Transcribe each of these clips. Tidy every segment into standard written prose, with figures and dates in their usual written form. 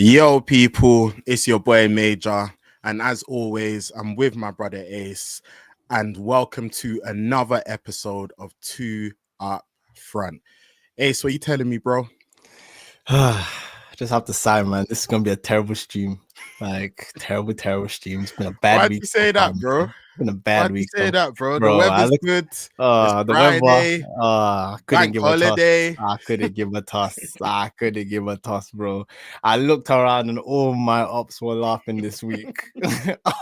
Yo, people, it's your boy Major, and as always, I'm with my brother Ace, and welcome to another episode of Two Up Front. Ace, what you telling me, bro? Just have to sigh, man. This is gonna be a terrible stream. Like terrible stream. It's been a bad Why'd week you so say far, that, man. bro? It's been a Why'd bad you week, say that, bro? The bro. weather's good. It's The weather. Friday, I couldn't bank give a toss. holiday. I couldn't give a toss. I couldn't give a toss, bro. I looked around and all my ops were laughing this week.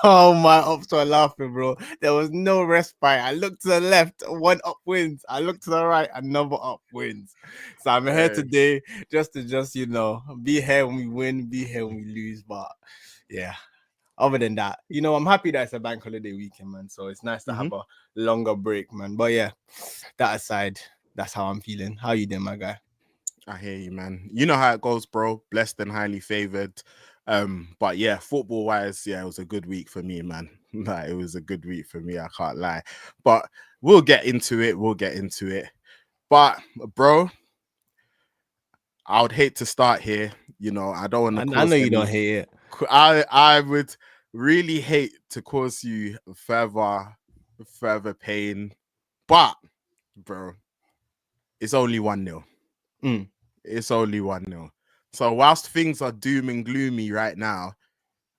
All my ops were laughing, bro. There was no respite. I looked to the left, one up wins. I looked to the right, another up wins. So I'm here today just to be here when we win, be here when we lose. But yeah. Other than that, I'm happy that it's a bank holiday weekend, man. So it's nice to have a longer break, man. But yeah, that aside, that's how I'm feeling. How you doing, my guy? I hear you, man. You know how it goes, bro. Blessed and highly favored. But yeah, football wise, yeah, it was a good week for me, man. Like, it was a good week for me. I can't lie. But we'll get into it. But bro, I would hate to start here. I don't want to I cause know you don't hate it. I would really hate to cause you further pain. But bro, it's only 1-0. It's only 1-0. So whilst things are doom and gloomy right now,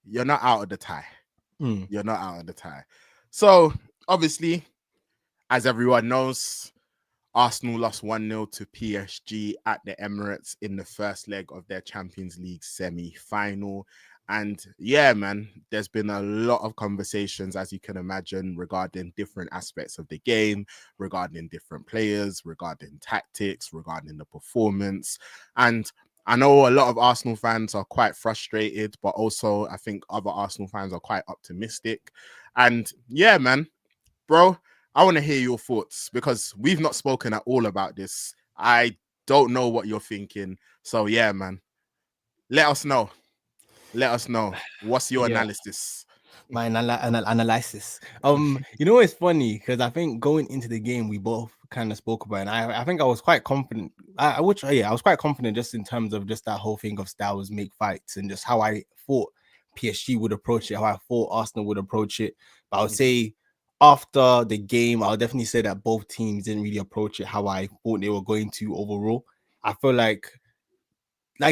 you're not out of the tie. You're not out of the tie. So obviously, as everyone knows, Arsenal lost 1-0 to PSG at the Emirates in the first leg of their Champions League semi-final. And yeah, man, there's been a lot of conversations, as you can imagine, regarding different aspects of the game, regarding different players, regarding tactics, regarding the performance. And I know a lot of Arsenal fans are quite frustrated, but also I think other Arsenal fans are quite optimistic. And yeah, man, bro, I want to hear your thoughts because we've not spoken at all about this. I don't know what you're thinking. So yeah, man, let us know. What's your analysis? My analysis. It's funny because I think going into the game, we both kind of spoke about it. And I think I was quite confident. I was quite confident just in terms of just that whole thing of styles make fights and just how I thought PSG would approach it, how I thought Arsenal would approach it. But I would say after the game, I'll definitely say that both teams didn't really approach it how I thought they were going to overall. I feel like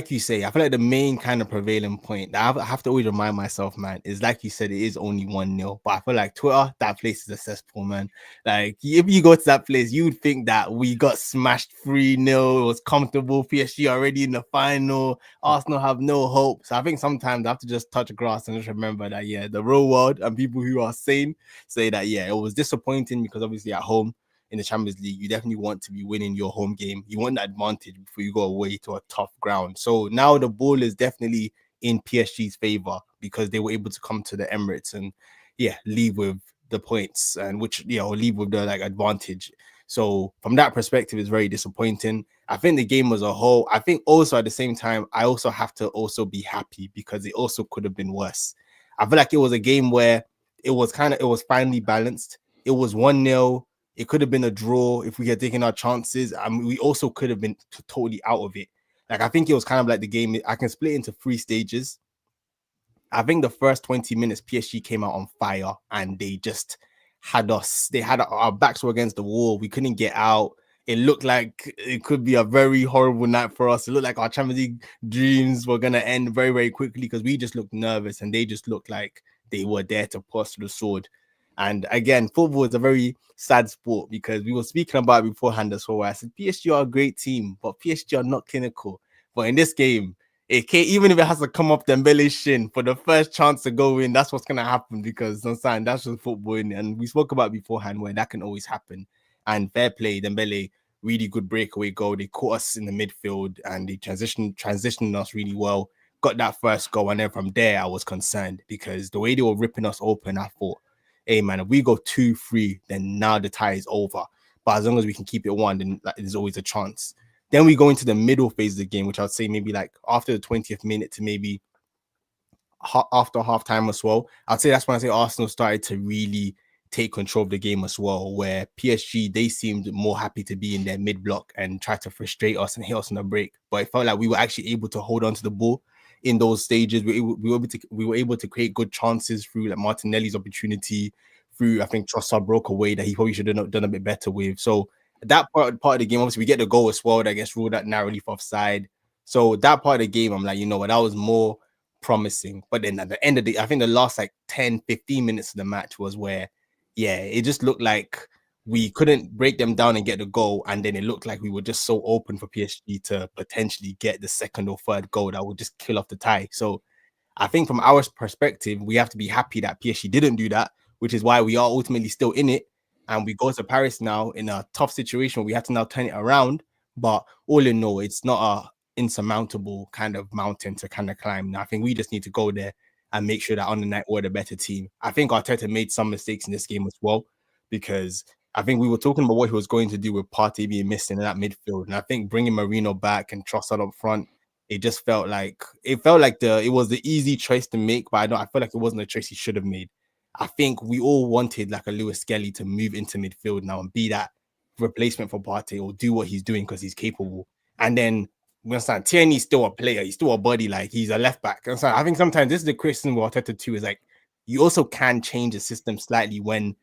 you say, I feel like the main kind of prevailing point that I have to always remind myself, man, is like you said, it is only 1-0. But I feel like Twitter, that place is a cesspool, man. Like, if you go to that place, you would think that we got smashed 3-0. It was comfortable. PSG already in the final. Arsenal have no hope. So I think sometimes I have to just touch grass and just remember that, yeah, the real world and people who are sane say that, yeah, it was disappointing because obviously at home, in the Champions League, you definitely want to be winning your home game. You want that advantage before you go away to a tough ground. So now the ball is definitely in PSG's favor because they were able to come to the Emirates and leave with the points and leave with the advantage. So from that perspective, it's very disappointing. I think the game as a whole, I think also at the same time, I also have to also be happy because it also could have been worse. I feel like it was a game where it was finally balanced. It was 1-0. It could have been a draw if we had taken our chances. We also could have been totally out of it. Like, I think it was kind of like the game. I can split it into 3 stages. I think the first 20 minutes, PSG came out on fire and they just had us. They had our backs were against the wall. We couldn't get out. It looked like it could be a very horrible night for us. It looked like our Champions League dreams were going to end very, very quickly because we just looked nervous and they just looked like they were there to push the sword. And again, football is a very sad sport because we were speaking about it beforehand as well. I said PSG are a great team, but PSG are not clinical. But in this game, even if it has to come up Dembele's shin for the first chance to go in, that's what's going to happen because that's just football. And we spoke about beforehand where that can always happen. And fair play, Dembele, really good breakaway goal. They caught us in the midfield and they transitioned us really well. Got that first goal. And then from there, I was concerned because the way they were ripping us open, I thought, hey, man, if we go 2-3, then now the tie is over. But as long as we can keep it 1, then there's always a chance. Then we go into the middle phase of the game, which I'd say maybe after the 20th minute to maybe after halftime as well. I'd say that's when I say Arsenal started to really take control of the game as well, where PSG, they seemed more happy to be in their mid block and try to frustrate us and hit us on the break. But it felt like we were actually able to hold on to the ball in those stages. We were able to create good chances through like Martinelli's opportunity, through I think Trossard broke away that he probably should have done a bit better with. So that part of the game, obviously we get the goal as well that gets ruled out narrowly for offside. So that part of the game, I'm like, you know what, that was more promising. But then at the end of the, I think the last like 10, 15 minutes of the match was where, yeah, it just looked like we couldn't break them down and get the goal. And then it looked like we were just so open for PSG to potentially get the second or third goal that would just kill off the tie. So I think from our perspective, we have to be happy that PSG didn't do that, which is why we are ultimately still in it. And we go to Paris now in a tough situation. We have to now turn it around. But all in all, it's not a insurmountable kind of mountain to kind of climb. Now, I think we just need to go there and make sure that on the night we're the better team. I think Arteta made some mistakes in this game as well, because I think we were talking about what he was going to do with Partey being missing in that midfield. And I think bringing Marino back and Trossard up front, it just felt like it was the easy choice to make, but I feel like it wasn't a choice he should have made. I think we all wanted like a Lewis Skelly to move into midfield now and be that replacement for Partey or do what he's doing because he's capable. And then we understand Tierney's still a player, he's still a body, like he's a left back. And so I think sometimes this is the criticism with Arteta too, is like you also can change the system slightly when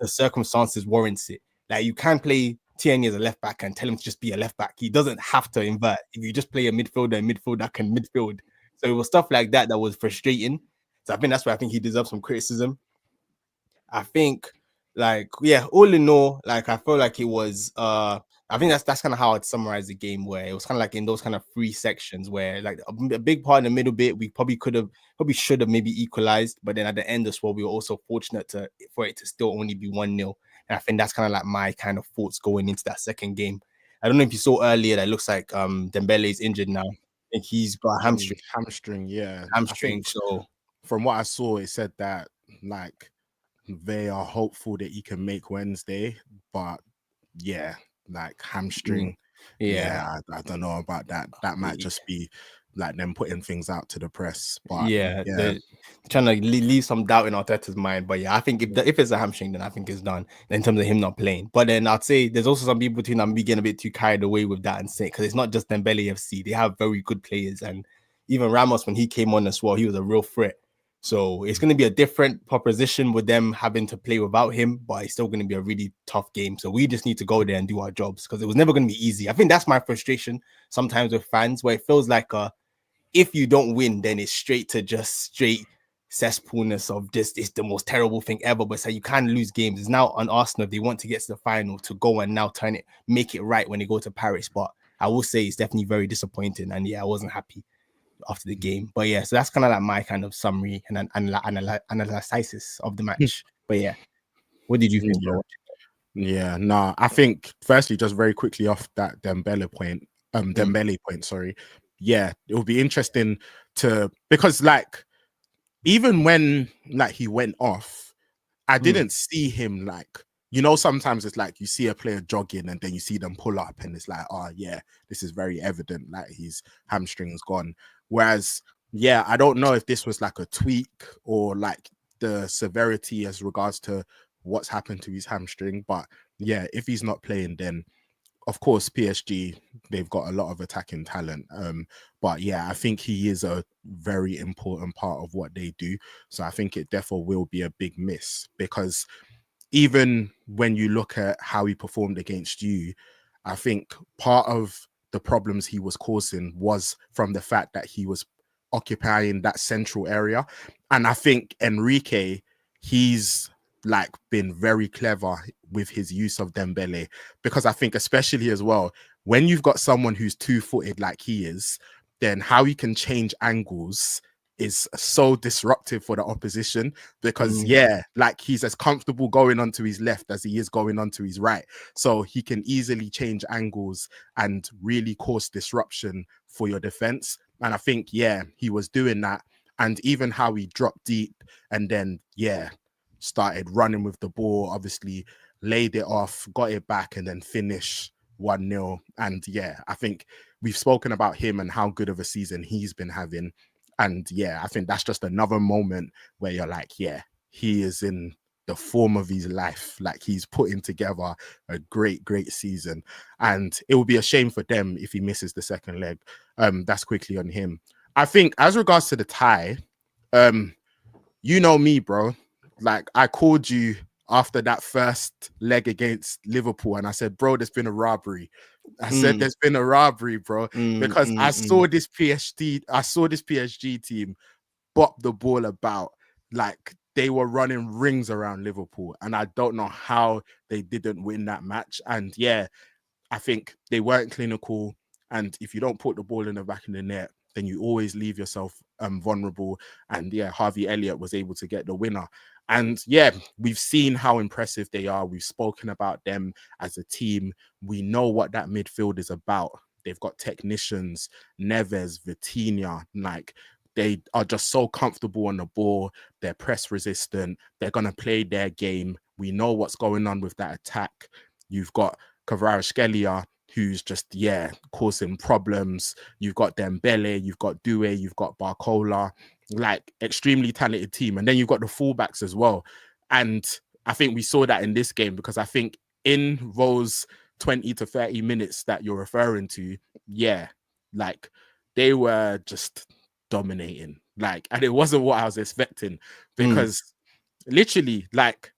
the circumstances warrants it. Like you can play Tierney as a left back and tell him to just be a left back. He doesn't have to invert. If you just play a midfielder that can midfield. So it was stuff like that that was frustrating. So I think that's why I think he deserves some criticism. I think, like, yeah, all in all, like I feel like it was I think that's kind of how I'd summarize the game, where it was kind of like in those kind of three sections where like a big part in the middle bit we probably should have maybe equalized, but then at the end as well we were also fortunate for it to still only be 1-0. And I think that's kind of like my kind of thoughts going into that second game. I don't know if you saw earlier that it looks like Dembele is injured now. I think he's got a Hamstring, yeah. I hamstring. think So from what I saw, it said that like they are hopeful that he can make Wednesday, but yeah, like hamstring. yeah. I don't know about that. That might just be like them putting things out to the press. But Yeah, yeah, they're trying to leave some doubt in Arteta's mind. But yeah, I think if it's a hamstring, then I think it's done in terms of him not playing. But then I'd say there's also some people too that be getting a bit too carried away with that and say, because it's not just Dembele FC, they have very good players. And even Ramos, when he came on as well, he was a real threat. So it's going to be a different proposition with them having to play without him, but it's still going to be a really tough game. So we just need to go there and do our jobs, because it was never going to be easy. I think that's my frustration sometimes with fans, where it feels like if you don't win, then it's straight cesspoolness of this is the most terrible thing ever. But so you can't lose games. It's now on Arsenal. They want to get to the final to go and now make it right when they go to Paris. But I will say it's definitely very disappointing. And yeah, I wasn't happy after the game. But yeah, so that's kind of like my kind of summary and analysis of the match. But yeah, what did you think, bro? Yeah, no, I think firstly, just very quickly off that Dembele point, sorry. Yeah, it will be interesting because like even when like he went off, I didn't see him like, sometimes it's like you see a player jogging and then you see them pull up and it's like, oh yeah, this is very evident, like his hamstring's gone. Whereas, yeah, I don't know if this was like a tweak or like the severity as regards to what's happened to his hamstring. But yeah, if he's not playing, then of course PSG, they've got a lot of attacking talent. But yeah, I think he is a very important part of what they do. So I think it therefore will be a big miss, because even when you look at how he performed against you, I think part of the problems he was causing was from the fact that he was occupying that central area. And I think Enrique, he's like been very clever with his use of Dembele, because I think especially as well, when you've got someone who's two-footed like he is, then how he can change angles is so disruptive for the opposition, because yeah, like he's as comfortable going onto his left as he is going onto his right. So he can easily change angles and really cause disruption for your defense. And I think, yeah, he was doing that. And even how he dropped deep and then, yeah, started running with the ball, obviously laid it off, got it back, and then finish 1-0. And yeah, I think we've spoken about him and how good of a season he's been having. And yeah, I think that's just another moment where you're like, yeah, he is in the form of his life. Like he's putting together a great season. And it will be a shame for them if he misses the second leg. That's quickly on him. I think as regards to the tie, you know me, bro. Like I called you after that first leg against Liverpool, and I said, bro, there's been a robbery. I said there's been a robbery, bro, because I saw this PSG team bop the ball about like they were running rings around Liverpool, and I don't know how they didn't win that match. And yeah, I think they weren't clinical. And if you don't put the ball in the back of the net, then you always leave yourself vulnerable. And yeah, Harvey Elliott was able to get the winner. And yeah, we've seen how impressive they are. We've spoken about them as a team. We know what that midfield is about. They've got technicians, Neves, Vitinha, like they are just so comfortable on the ball. They're press resistant. They're going to play their game. We know what's going on with that attack. You've got Kvaratskhelia, who's just, causing problems. You've got Dembele, you've got Due, you've got Barcola, like extremely talented team. And then you've got the fullbacks as well. And I think we saw that in this game because I think in those 20 to 30 minutes that you're referring to, like they were just dominating. Like, and it wasn't what I was expecting because literally, like,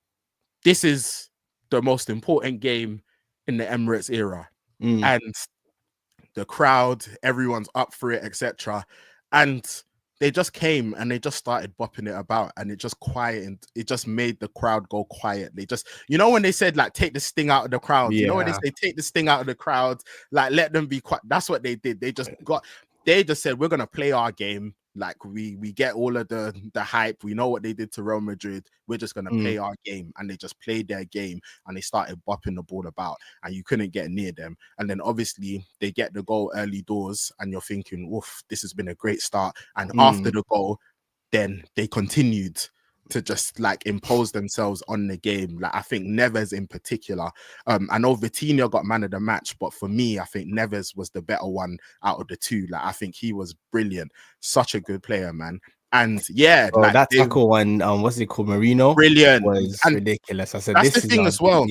this is the most important game in the Emirates era. And the crowd, everyone's up for it, etc. And they just came and they just started bopping it about, and it just quieted. It just made the crowd go quiet. They just, when they said like take the sting out of the crowd, when they say take the sting out of the crowd, like let them be quiet. That's what they did. They just said we're gonna play our game. Like we get all of the hype. We know what they did to Real Madrid. We're just gonna play our game, and they just played their game and they started bopping the ball about, and you couldn't get near them. And then obviously they get the goal early doors, and you're thinking, "Woof, this has been a great start." And after the goal, then they continued to just like impose themselves on the game. Like I think Neves in particular, I know Vitinha got man of the match, but for me, I think Neves was the better one out of the two. Like I think he was brilliant, such a good player, man. And yeah, like that tackle on what's it called, Marino, brilliant, was and ridiculous. I said that's this the is thing as well,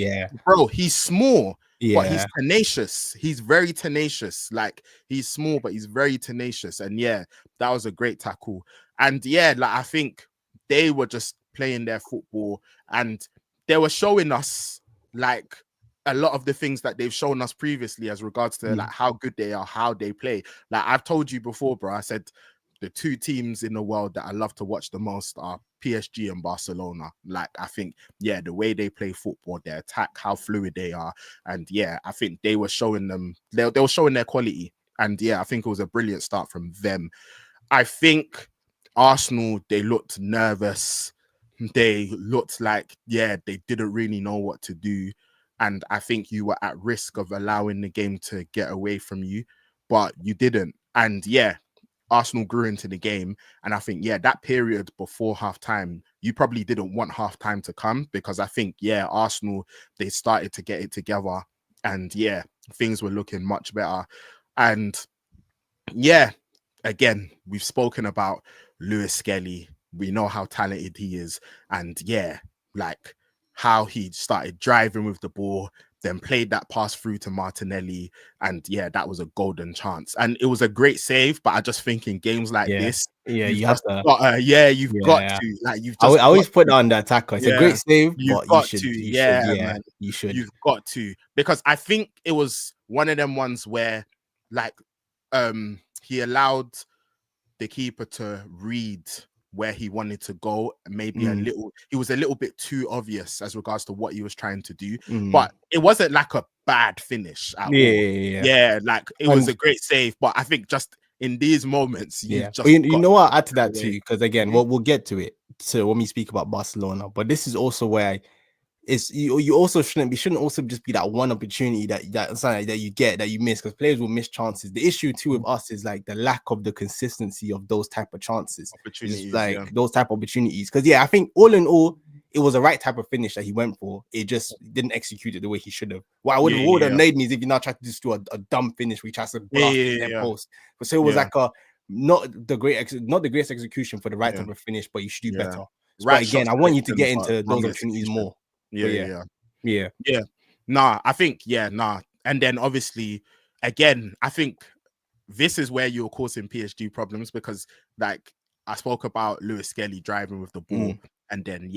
bro. He's small, but he's yeah, tenacious. He's very tenacious. Like he's small, but he's very tenacious. And yeah, that was a great tackle. And yeah, like I think they were just playing their football, and they were showing us like a lot of the things that they've shown us previously as regards to like how good they are, how they play. Like I've told you before, bro. I said the two teams in the world that I love to watch the most are PSG and Barcelona. Like I think, yeah, the way they play football, their attack, how fluid they are, and yeah, I think they were showing them. They were showing their quality, and yeah, I think it was a brilliant start from them. I think Arsenal, they looked nervous. They looked like, they didn't really know what to do. And I think you were at risk of allowing the game to get away from you, but you didn't. And yeah, Arsenal grew into the game. And I think, that period before halftime, you probably didn't want halftime to come because I think, Arsenal, they started to get it together. And things were looking much better. And again, we've spoken about Lewis Skelly. We know how talented he is. And like how he started driving with the ball, then played that pass through to Martinelli. And that was a golden chance. And it was a great save. But I just think in games like this, you have to. You've got to. Like you've just I always put on the attacker. It's a great save, you've but got you should, man. You should. You've got to, because I think it was one of them ones where like he allowed the keeper to read where he wanted to go. Maybe he was a little bit too obvious as regards to what he was trying to do, but it wasn't like a bad finish at all. Like it was a great save, but I think just in these moments, you know what, I'll add to that too, because again, we'll get to it when we speak about Barcelona, but this is also where it's you also shouldn't also just be that one opportunity that you get that you miss, because players will miss chances. The issue too with us is like the lack of the consistency of those type of chances, those type of opportunities. Because I think all in all, it was the right type of finish that he went for. It just didn't execute it the way he should have. What would have annoyed me is if you now try to just do a dumb finish where he tries to blast their post. But so it was like not the greatest execution for the right type of finish, but you should do better. Right. But again, I want you to get into those opportunities more. Nah, I think, and then obviously, again, I think this is where you're causing PSG problems because, like, I spoke about Lewis Skelly driving with the ball and then,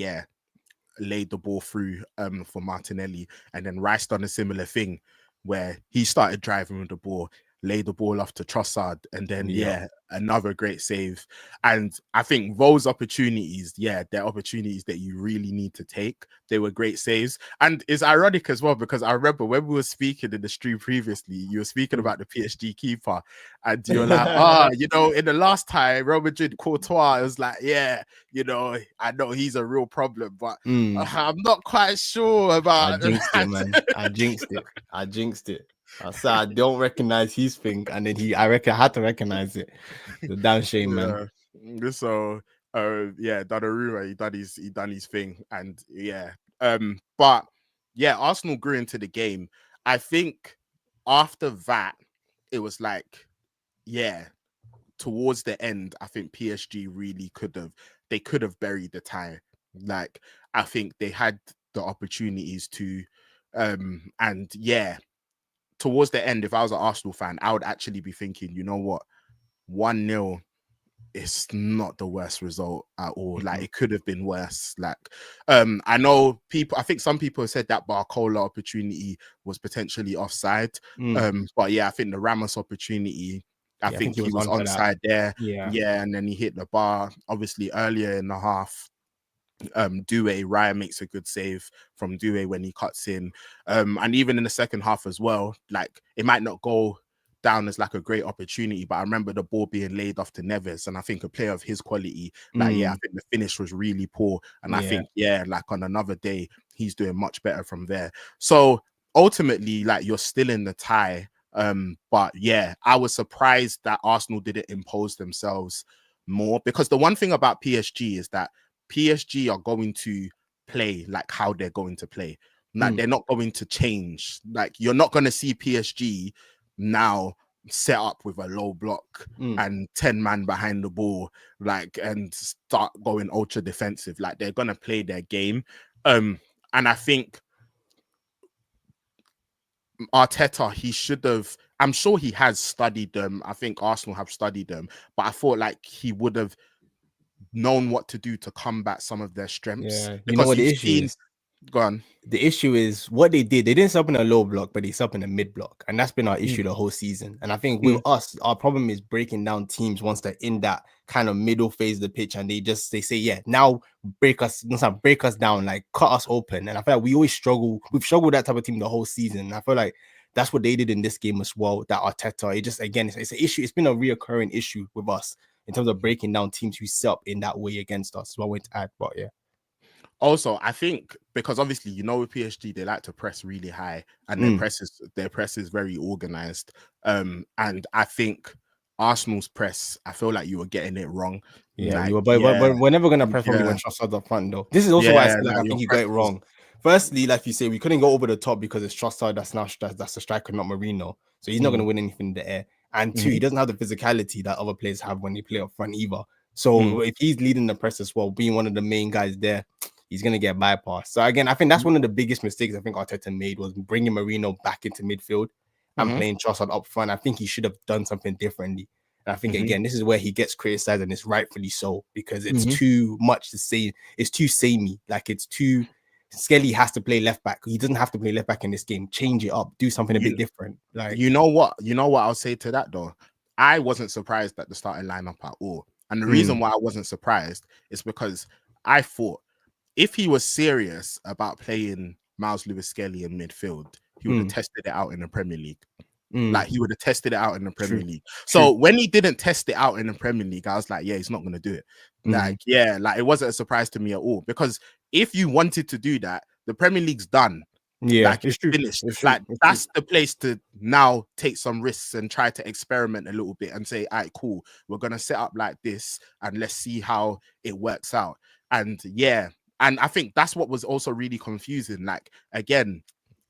laid the ball through for Martinelli, and then Rice done a similar thing where he started driving with the ball, laid the ball off to Trossard, and then another great save. And I think those opportunities, they're opportunities that you really need to take. They were great saves. And it's ironic as well, because I remember when we were speaking in the stream previously, you were speaking about the PSG keeper, and you're like, in the last time Real Madrid Courtois, it was like, I know he's a real problem, but I'm not quite sure about. I jinxed it, man. I jinxed it. I said I don't recognize his thing, and then I had to recognize it. The damn shame, man. So Donnarumma, he done his thing, and but Arsenal grew into the game. I think after that, it was like, towards the end, I think PSG really could have buried the tie. Like, I think they had the opportunities to, towards the end, if I was an Arsenal fan, I would actually be thinking, you know what, 1-0 is not the worst result at all. Like, it could have been worse. Like, I know I think some people have said that Barcola opportunity was potentially offside. But I think the Ramos opportunity, I think he was onside there. And then he hit the bar. Obviously, earlier in the half, Ryan makes a good save from Doué when he cuts in. And even in the second half as well, like, it might not go down as like a great opportunity, but I remember the ball being laid off to Neves, and I think a player of his quality, I think the finish was really poor, and I think like on another day he's doing much better from there. So ultimately, like, you're still in the tie, but I was surprised that Arsenal didn't impose themselves more, because the one thing about PSG is that PSG are going to play like how they're going to play. Like, they're not going to change. Like, you're not going to see PSG now set up with a low block and 10 man behind the ball, like, and start going ultra defensive. Like, they're going to play their game. And I think Arteta, I'm sure he has studied them. I think Arsenal have studied them, but I thought like he would have known what to do to combat some of their strengths. You know what the issue is? Go on. The issue is what they did. They didn't sub in a low block, but they sub in a mid block, and that's been our issue the whole season. And I think with us, our problem is breaking down teams once they're in that kind of middle phase of the pitch, and they say, now break us down, like cut us open. And I feel like we always struggle. We've struggled with that type of team the whole season. And I feel like that's what they did in this game as well. That Arteta, it just, again, it's an issue. It's been a reoccurring issue with us in terms of breaking down teams who set up in that way against us. So I went to add, but Also, I think because obviously, with PSG, they like to press really high, and their press is very organized. And I think Arsenal's press, I feel like you were getting it wrong. We're never gonna press probably when Trossard's up front though. This is also why I said, like, I think you got it wrong. Firstly, like you say, we couldn't go over the top because it's Trossard that's the striker, not Marino. So he's not gonna win anything in the air. And two, he doesn't have the physicality that other players have when they play up front either. So if he's leading the press as well, being one of the main guys there, he's going to get bypassed. So again, I think that's one of the biggest mistakes I think Arteta made, was bringing Marino back into midfield and playing Trossard up front. I think he should have done something differently. And I think, again, this is where he gets criticized, and it's rightfully so, because it's too much to say. It's too samey. Like, it's too... Skelly has to play left back. He doesn't have to play left back in this game. Change it up. Do something a bit different. Like, you know what I'll say to that though? I wasn't surprised at the starting lineup at all. And the reason why I wasn't surprised is because I thought if he was serious about playing Miles Lewis-Skelly in midfield, he would have tested it out in the Premier League. Like, he would have tested it out in the Premier League. So when he didn't test it out in the Premier League, I was like, he's not going to do it. Like, it wasn't a surprise to me at all, because if you wanted to do that, the Premier League's done. Like, it's finished. That's the place to now take some risks and try to experiment a little bit and say, all right, cool, we're going to set up like this and let's see how it works out. And and I think that's what was also really confusing. Like, again,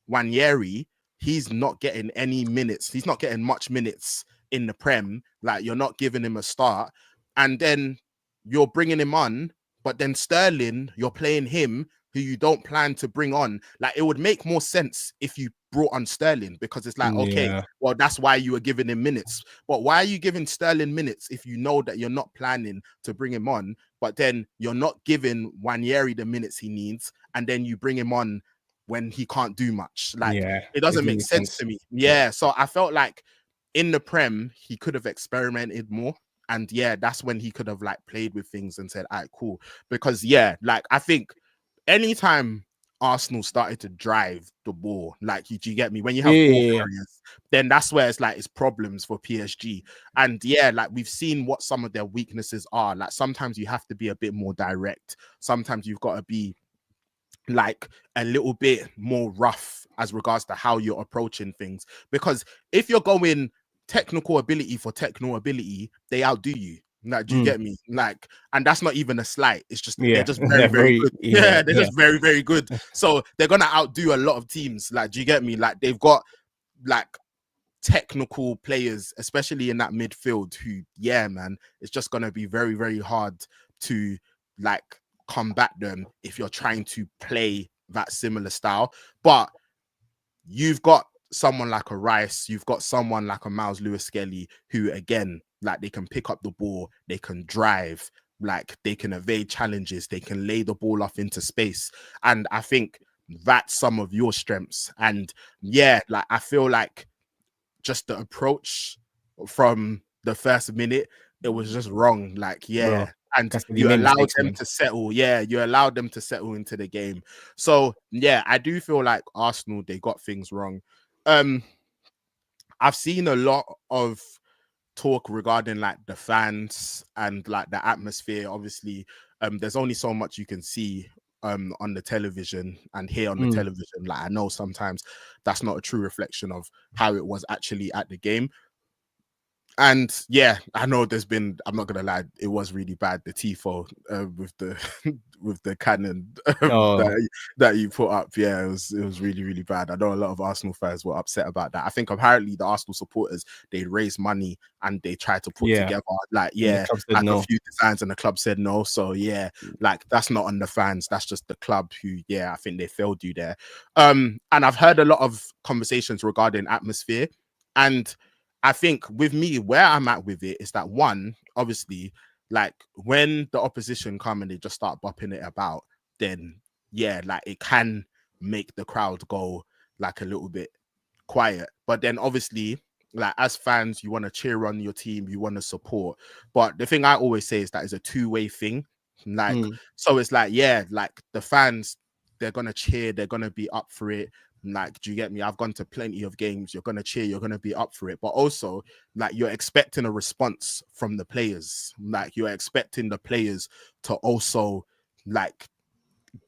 Nwaneri, he's not getting any minutes. He's not getting much minutes in the Prem. Like, you're not giving him a start. And then you're bringing him on, but then Sterling, you're playing him who you don't plan to bring on, like it would make more sense if you brought on Sterling, because it's like, okay, well, that's why you were giving him minutes. But why are you giving Sterling minutes if you know that you're not planning to bring him on, but then you're not giving Nwaneri the minutes he needs, and then you bring him on when he can't do much? Like, it doesn't make sense to me. Yeah. So I felt like in the Prem, he could have experimented more. And yeah, that's when he could have like played with things and said, all right, cool. Because yeah, like I think anytime Arsenal started to drive the ball, like you get me, when you have ball carriers, then that's where it's like it's problems for PSG. And yeah, like we've seen what some of their weaknesses are. Like sometimes you have to be a bit more direct. Sometimes you've got to be like a little bit more rough as regards to how you're approaching things. Because if you're going technical ability for technical ability, they outdo you. Like, do you get me? Like, and that's not even a slight. It's just they're just very, very good. Yeah, they're just very, very good. So they're gonna outdo a lot of teams. Like, do you get me? Like, they've got like technical players, especially in that midfield, who, yeah, man, it's just gonna be very, very hard to like combat them if you're trying to play that similar style. But you've got someone like a Rice, you've got someone like a Miles Lewis-Skelly, who again, like they can pick up the ball, they can drive, like they can evade challenges, they can lay the ball off into space. And I think that's some of your strengths. And yeah, like I feel like just the approach from the first minute, it was just wrong. Like, yeah. Bro, and you allowed them to settle. Yeah, you allowed them to settle into the game. So yeah, I do feel like Arsenal, they got things wrong. I've seen a lot of talk regarding like the fans and like the atmosphere. Obviously, there's only so much you can see on the television and hear on the television. Like, I know sometimes that's not a true reflection of how it was actually at the game. And yeah, I know there's been, I'm not gonna lie, it was really bad, the tifo with the with the cannon that you put up. Yeah, it was really, really bad. I know a lot of Arsenal fans were upset about that. I think apparently the Arsenal supporters, they raised money and they tried to put together like a few designs, and the club said no. So yeah, like that's not on the fans, that's just the club who, yeah, I think they failed you there. And I've heard a lot of conversations regarding atmosphere, and I think with me, where I'm at with it is that, one, obviously, like when the opposition come and they just start bopping it about, then yeah, like it can make the crowd go like a little bit quiet. But then obviously, like as fans, you want to cheer on your team, you want to support. But the thing I always say is that it's a two-way thing. Like, so it's like, yeah, like the fans, they're gonna cheer, they're gonna be up for it. Like, do you get me? I've gone to plenty of games. You're gonna cheer, you're gonna be up for it, but also like you're expecting a response from the players. Like you're expecting the players to also like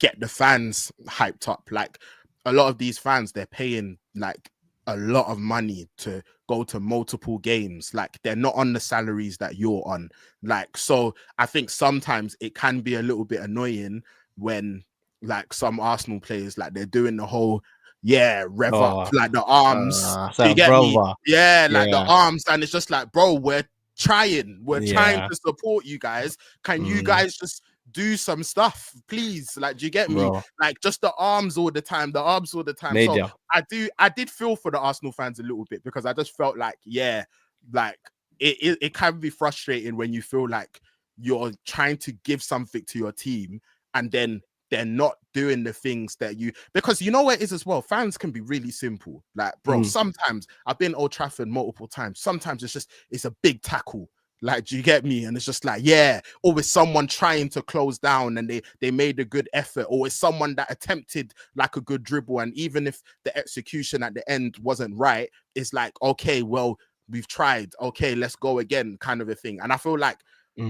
get the fans hyped up. Like a lot of these fans, they're paying like a lot of money to go to multiple games. Like they're not on the salaries that you're on. Like, so I think sometimes it can be a little bit annoying when like some Arsenal players, like they're doing the whole rev up, like the arms. Do you get me? Yeah, like the arms, and it's just like, bro, we're trying to support you guys. Can you guys just do some stuff, please? Like, do you get me? Like, just the arms all the time, Major. So I did feel for the Arsenal fans a little bit, because I just felt like, yeah, like it can be frustrating when you feel like you're trying to give something to your team and then they're not doing the things that you, because you know what it is as well, fans can be really simple. Like, bro, sometimes I've been Old Trafford multiple times, sometimes it's a big tackle. Like, do you get me? And it's just like, yeah, or it's someone trying to close down and they made a good effort, or it's someone that attempted like a good dribble, and even if the execution at the end wasn't right, it's like, okay, well, we've tried, okay, let's go again, kind of a thing. And I feel like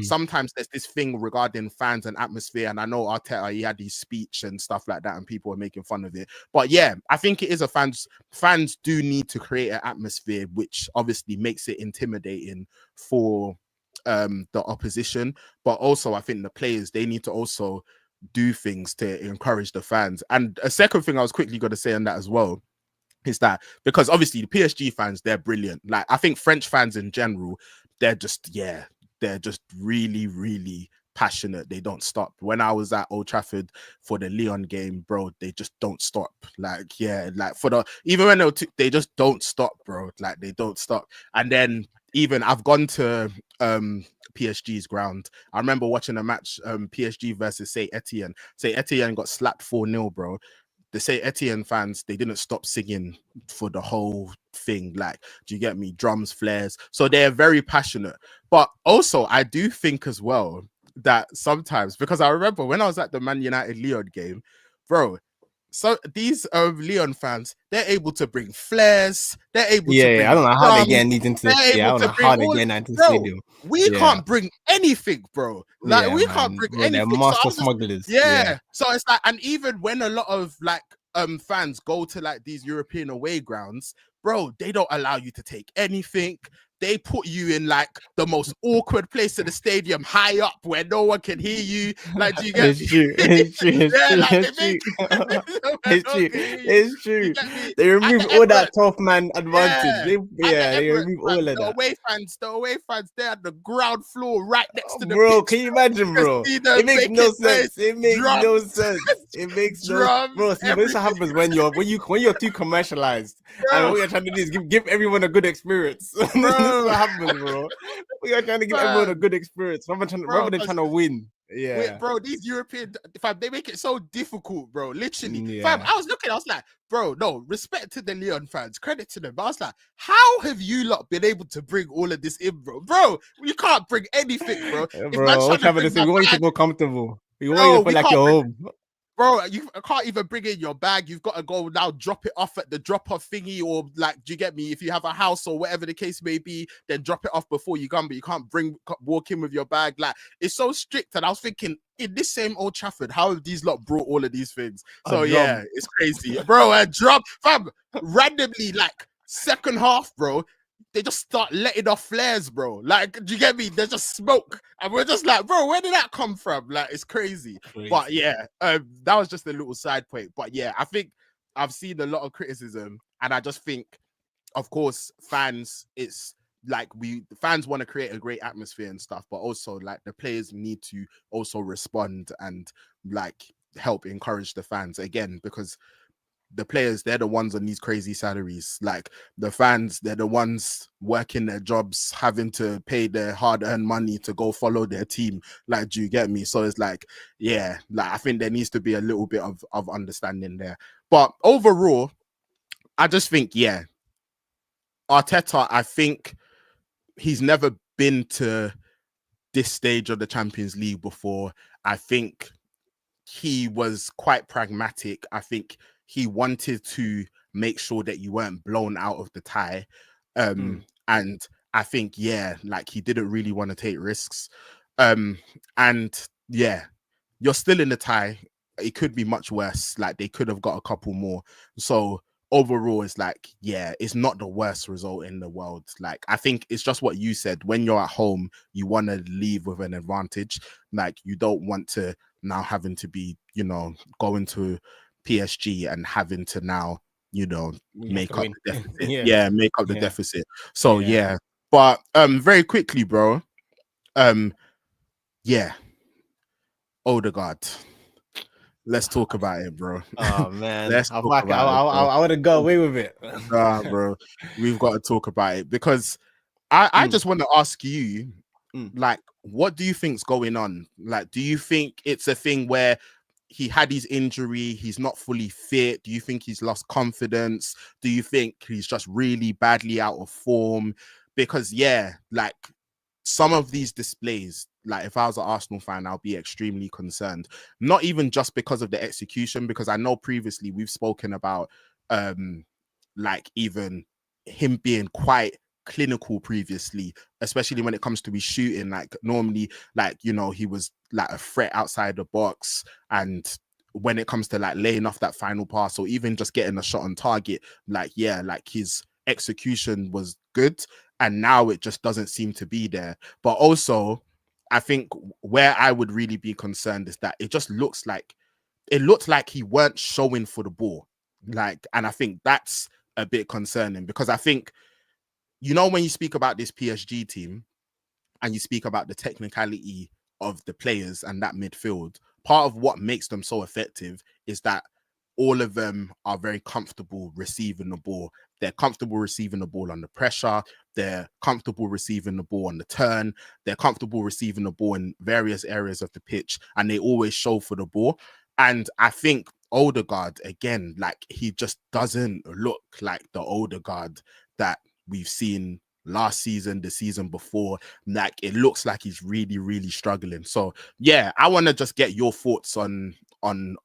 sometimes there's this thing regarding fans and atmosphere, and I know Arteta, he had his speech and stuff like that, and people are making fun of it. But yeah, I think it is fans do need to create an atmosphere which obviously makes it intimidating for the opposition. But also, I think the players, they need to also do things to encourage the fans. And a second thing I was quickly going to say on that as well is that, because obviously the PSG fans, they're brilliant. Like, I think French fans in general, they're just really, really passionate. They don't stop. When I was at Old Trafford for the Lyon game, bro, they just don't stop. Like, yeah, like even when they just don't stop, bro. Like, they don't stop. And then even I've gone to PSG's ground. I remember watching a match, PSG versus Saint Etienne. Saint Etienne got slapped 4-0, bro. The Saint Etienne fans, they didn't stop singing for the whole thing. Like, do you get me? Drums, flares. So they're very passionate. But also, I do think as well that sometimes, because I remember when I was at the Man United Lyon game, bro, so these Lyon fans, they're able to bring flares, they're able to bring I don't know how they drums, get into. they're Yeah, I able don't to know bring how they all. get into the Bro, stadium. we can't bring anything, bro. Like, Yeah, we can't man, bring bro, they're anything. So master I'm just, smugglers. yeah. So it's like, and even when a lot of like fans go to like these European away grounds, bro, they don't allow you to take anything. They put you in like the most awkward place in the stadium, high up where no one can hear you. Like, do you get It's true. It's true. It's yeah, true. like It's they true. make It's no true. can hear you. It's You true. get me? They At remove the all that Emirates, tough man advantage. yeah. They Emirates, remove fam, all of that. the away fans, they're at the ground floor, right next to the Bro, pitch. can you imagine, You can bro? see them It makes making no noise, sense. It makes no drums, sense. It makes no drums, bro. See, but this everything, happens when you're too commercialized, and bro. what you're trying to do is give everyone a good experience. This is Bro, what happens, bro. We are trying to give everyone a fam, good experience rather than because trying to win. Yeah, bro, these European fam, they make it so difficult, bro. Literally, fam. yeah. I was like, bro, no, respect to the Lyon fans, credit to them. But I was like, how have you lot been able to bring all of this in, bro? Bro, you can't bring anything, bro. If man's Bro, trying what to happened bring to say? my We want you to bag, feel comfortable. We want you bro, to feel we like can't you're bring. home. Bro, you can't even bring in your bag. You've got to go now, drop it off at the drop-off thingy, or like, do you get me? If you have a house or whatever the case may be, then drop it off before you come. But you can't walk in with your bag. Like, it's so strict. And I was thinking, in this same Old Trafford, how have these lot brought all of these things? A So drum. yeah, it's crazy, bro. A drop, fam, randomly, like second half, bro. They just start letting off flares, bro. Like, do you get me? There's just smoke, and we're just like, bro, where did that come from? Like, it's crazy. But yeah, that was just a little side point. But yeah, I think I've seen a lot of criticism, and I just think, of course, fans, it's like the fans want to create a great atmosphere and stuff, but also like the players need to also respond and like help encourage the fans again, because the players, they're the ones on these crazy salaries. Like the fans, they're the ones working their jobs, having to pay their hard-earned money to go follow their team. Like, do you get me? So it's like, yeah, like I think there needs to be a little bit of understanding there. But overall, I just think, yeah, Arteta, I think he's never been to this stage of the Champions League before. I think he was quite pragmatic. I think he wanted to make sure that you weren't blown out of the tie. And I think, yeah, like he didn't really want to take risks. And yeah, you're still in the tie. It could be much worse. Like they could have got a couple more. So overall, it's like, yeah, it's not the worst result in the world. Like I think it's just what you said. When you're at home, you want to leave with an advantage. Like you don't want to now having to be, going to PSG and having to now, make up the deficit. Yeah, make up the deficit. So yeah. But very quickly, bro. Yeah. Odegaard. Let's talk about it, bro. Oh man, Let's talk about it, bro. I would have got away with it. Nah, bro. We've got to talk about it because I just want to ask you, like, what do you think's going on? Like, do you think it's a thing where he had his injury, he's not fully fit? Do you think he's lost confidence? Do you think he's just really badly out of form? Because yeah, like some of these displays, like if I was an Arsenal fan, I'll be extremely concerned. Not even just because of the execution, because I know previously we've spoken about like even him being quite clinical previously, especially when it comes to his shooting. Like normally, like he was like a threat outside the box, and when it comes to like laying off that final pass or even just getting a shot on target, like yeah, like his execution was good, and now it just doesn't seem to be there. But also, I think where I would really be concerned is that it looked like he weren't showing for the ball. Like, and I think that's a bit concerning because I think, when you speak about this PSG team and you speak about the technicality of the players and that midfield, part of what makes them so effective is that all of them are very comfortable receiving the ball. They're comfortable receiving the ball under pressure. They're comfortable receiving the ball on the turn. They're comfortable receiving the ball in various areas of the pitch, and they always show for the ball. And I think Odegaard, again, like he just doesn't look like the Odegaard that we've seen last season, the season before. Like it looks like he's really, really struggling. So yeah, I want to just get your thoughts on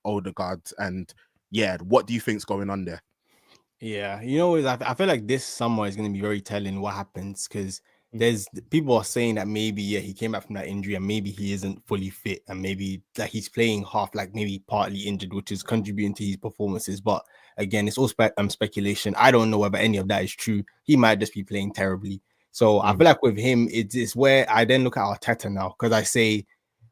Odegaard, and yeah, what do you think's going on there? Yeah, I feel like this summer is going to be very telling what happens, because there's people are saying that maybe he came back from that injury and maybe he isn't fully fit, and maybe like he's playing half, like maybe partly injured, which is contributing to his performances. But again, it's all speculation. I don't know whether any of that is true. He might just be playing terribly. So I feel like with him, it's where I then look at Arteta now, because I say,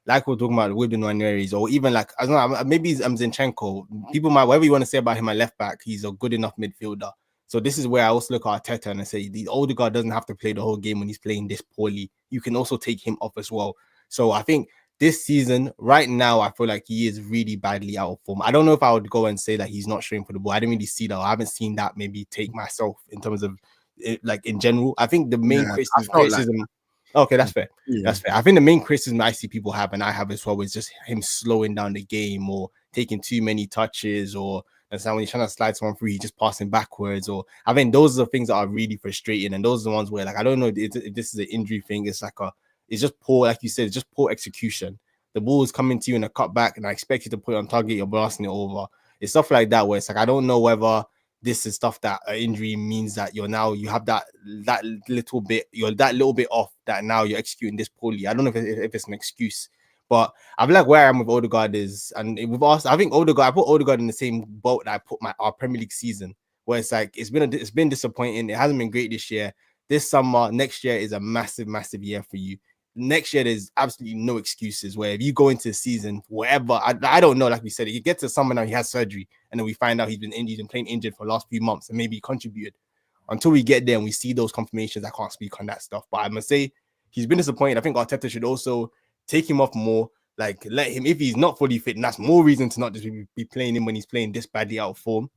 like we're talking about with the Nwaneris, or even like, I don't know, maybe Zinchenko. People might, whatever you want to say about him at left back, he's a good enough midfielder. So this is where I also look at Arteta and I say, the older guy doesn't have to play the whole game when he's playing this poorly. You can also take him off as well. So I think this season, right now, I feel like he is really badly out of form. I don't know if I would go and say that he's not showing for the ball. I didn't really see that. I haven't seen that maybe take myself in terms of like in general. I think the main Yeah, I felt like criticism. Okay, that's fair. yeah. That's fair. I think the main criticism I see people have, and I have as well, is just him slowing down the game or taking too many touches, or that's when he's trying to slide someone through, he's just passing backwards. Or I think those are the things that are really frustrating, and those are the ones where, like, I don't know if this is an injury thing. It's just poor, like you said, it's just poor execution. The ball is coming to you in a cutback, and I expect you to put it on target. You're blasting it over. It's stuff like that where it's like, I don't know whether this is stuff that an injury means that you have that little bit, you're that little bit off, that now you're executing this poorly. I don't know if it's an excuse, but I feel like where I am with Odegaard is, and with us, I think I put Odegaard in the same boat that I put our Premier League season, where it's like it's been disappointing. It hasn't been great this year. This summer, next year is a massive, massive year for you. Next year, there's absolutely no excuses. Where if you go into the season, whatever, I don't know, like we said, you get to summer now, he has surgery, and then we find out he's been injured and playing injured for the last few months, and maybe he contributed. Until we get there and we see those confirmations, I can't speak on that stuff. But I must say, he's been disappointed. I think Arteta should also take him off more. Like, let him, if he's not fully fit, and that's more reason to not just be playing him when he's playing this badly out of form.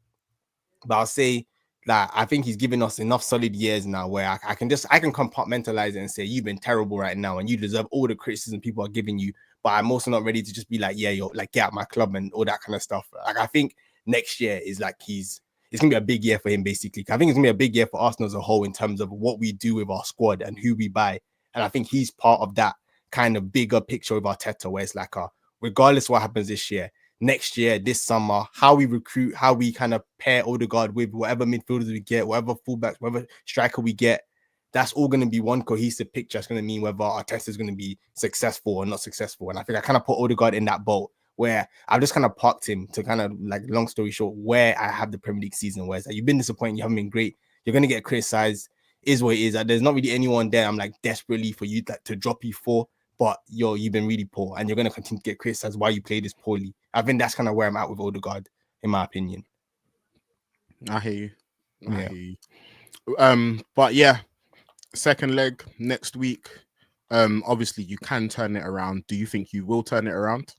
But I'll say that I think he's given us enough solid years now where I can compartmentalize it and say, you've been terrible right now and you deserve all the criticism people are giving you. But I'm also not ready to just be like, yeah, you're like, get out my club and all that kind of stuff. Like, I think next year is like it's gonna be a big year for him, basically. I think it's gonna be a big year for Arsenal as a whole in terms of what we do with our squad and who we buy. And I think he's part of that kind of bigger picture with Arteta, where it's like, regardless of what happens this year, next year, this summer, how we recruit, how we kind of pair Odegaard with whatever midfielders we get, whatever fullbacks, whatever striker we get, that's all going to be one cohesive picture. It's going to mean whether our test is going to be successful or not successful. And I think I kind of put Odegaard in that boat where I've just kind of parked him to kind of, like, long story short, where I have the Premier League season, where it's like, you've been disappointed, you haven't been great, you're going to get criticized, is what it is. Like, there's not really anyone there I'm like desperately for you to drop you for, but you've been really poor and you're going to continue to get criticized while you play this poorly. I think that's kind of where I'm at with Odegaard, in my opinion. I hear you. I Yeah. hear you. But yeah, second leg next week. Obviously you can turn it around. Do you think you will turn it around?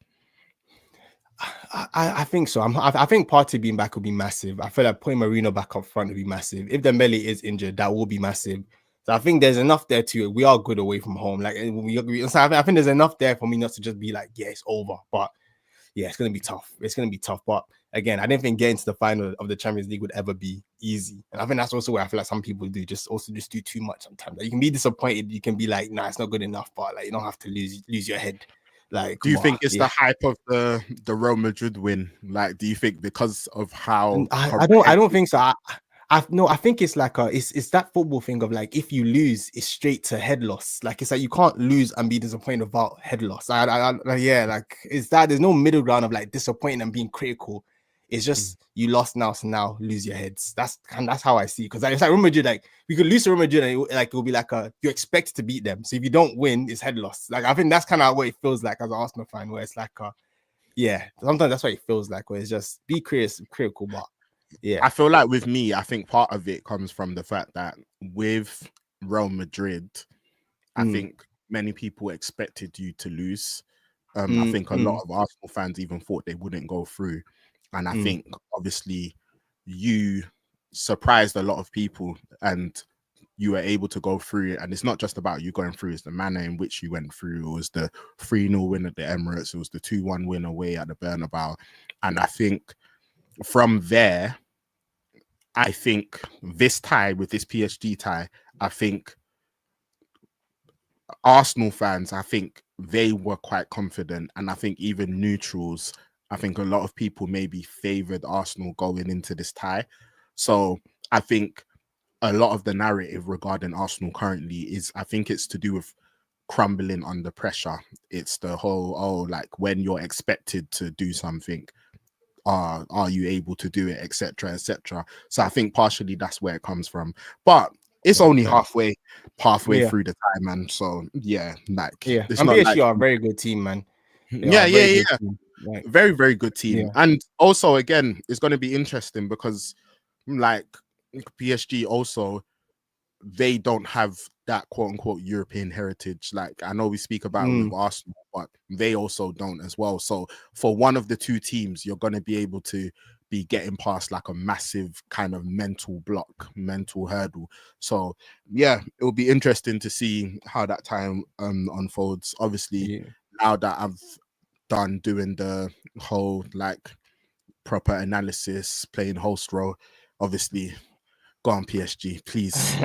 I think so. I think Partey being back will be massive. I feel like putting Marino back up front will be massive. If Dembele is injured, that will be massive. So I think there's enough there to it. We are good away from home. Like, so I think there's enough there for me not to just be like, yeah, it's over. But yeah, it's gonna be tough. It's gonna be tough. But again, I didn't think getting to the final of the Champions League would ever be easy. And I think that's also where I feel like some people do just do too much sometimes. Like, you can be disappointed, you can be like, nah, it's not good enough, but like, you don't have to lose your head. Like, Do you think it's yeah. the hype of the Real Madrid win? Like, do you think because of how I don't think so. I think it's like it's that football thing of like, if you lose, it's straight to head loss. Like, it's like you can't lose and be disappointed about head loss. Yeah, like, it's that there's no middle ground of like disappointing and being critical. It's just you lost now, so now lose your heads. That's how I see it. Because it's like Real Madrid, like, we could lose to Real Madrid and it will be like you expect to beat them. So if you don't win, it's head loss. Like, I think that's kind of what it feels like as an Arsenal fan, where it's like yeah, sometimes that's what it feels like, where it's just be critical, but yeah. I feel like with me, I think part of it comes from the fact that with Real Madrid, I think many people expected you to lose. I think a lot of Arsenal fans even thought they wouldn't go through. And I think obviously you surprised a lot of people and you were able to go through it. And it's not just about you going through, it's the manner in which you went through. It was the 3-0 win at the Emirates, it was the 2-1 win away at the Bernabeu. And I think from there, I think this tie with this PSG tie, I think Arsenal fans, I think they were quite confident. And I think even neutrals, I think a lot of people maybe favoured Arsenal going into this tie. So I think a lot of the narrative regarding Arsenal currently is, I think it's to do with crumbling under pressure. It's the whole, like when you're expected to do something, are you able to do it, etc., etc. So I think partially that's where it comes from. But it's only halfway through the time, man. So yeah, like it's and not PSG like are a very good team, man. Yeah. Like, very, very good team. And also, again, it's going to be interesting because like PSG also, they don't have that quote unquote European heritage. Like I know we speak about it with Arsenal, but they also don't as well. So for one of the two teams, you're going to be able to be getting past like a massive kind of mental block, mental hurdle. So yeah, it will be interesting to see how that time unfolds. Obviously, now that I've done doing the whole like proper analysis, playing host role, obviously go on PSG, please.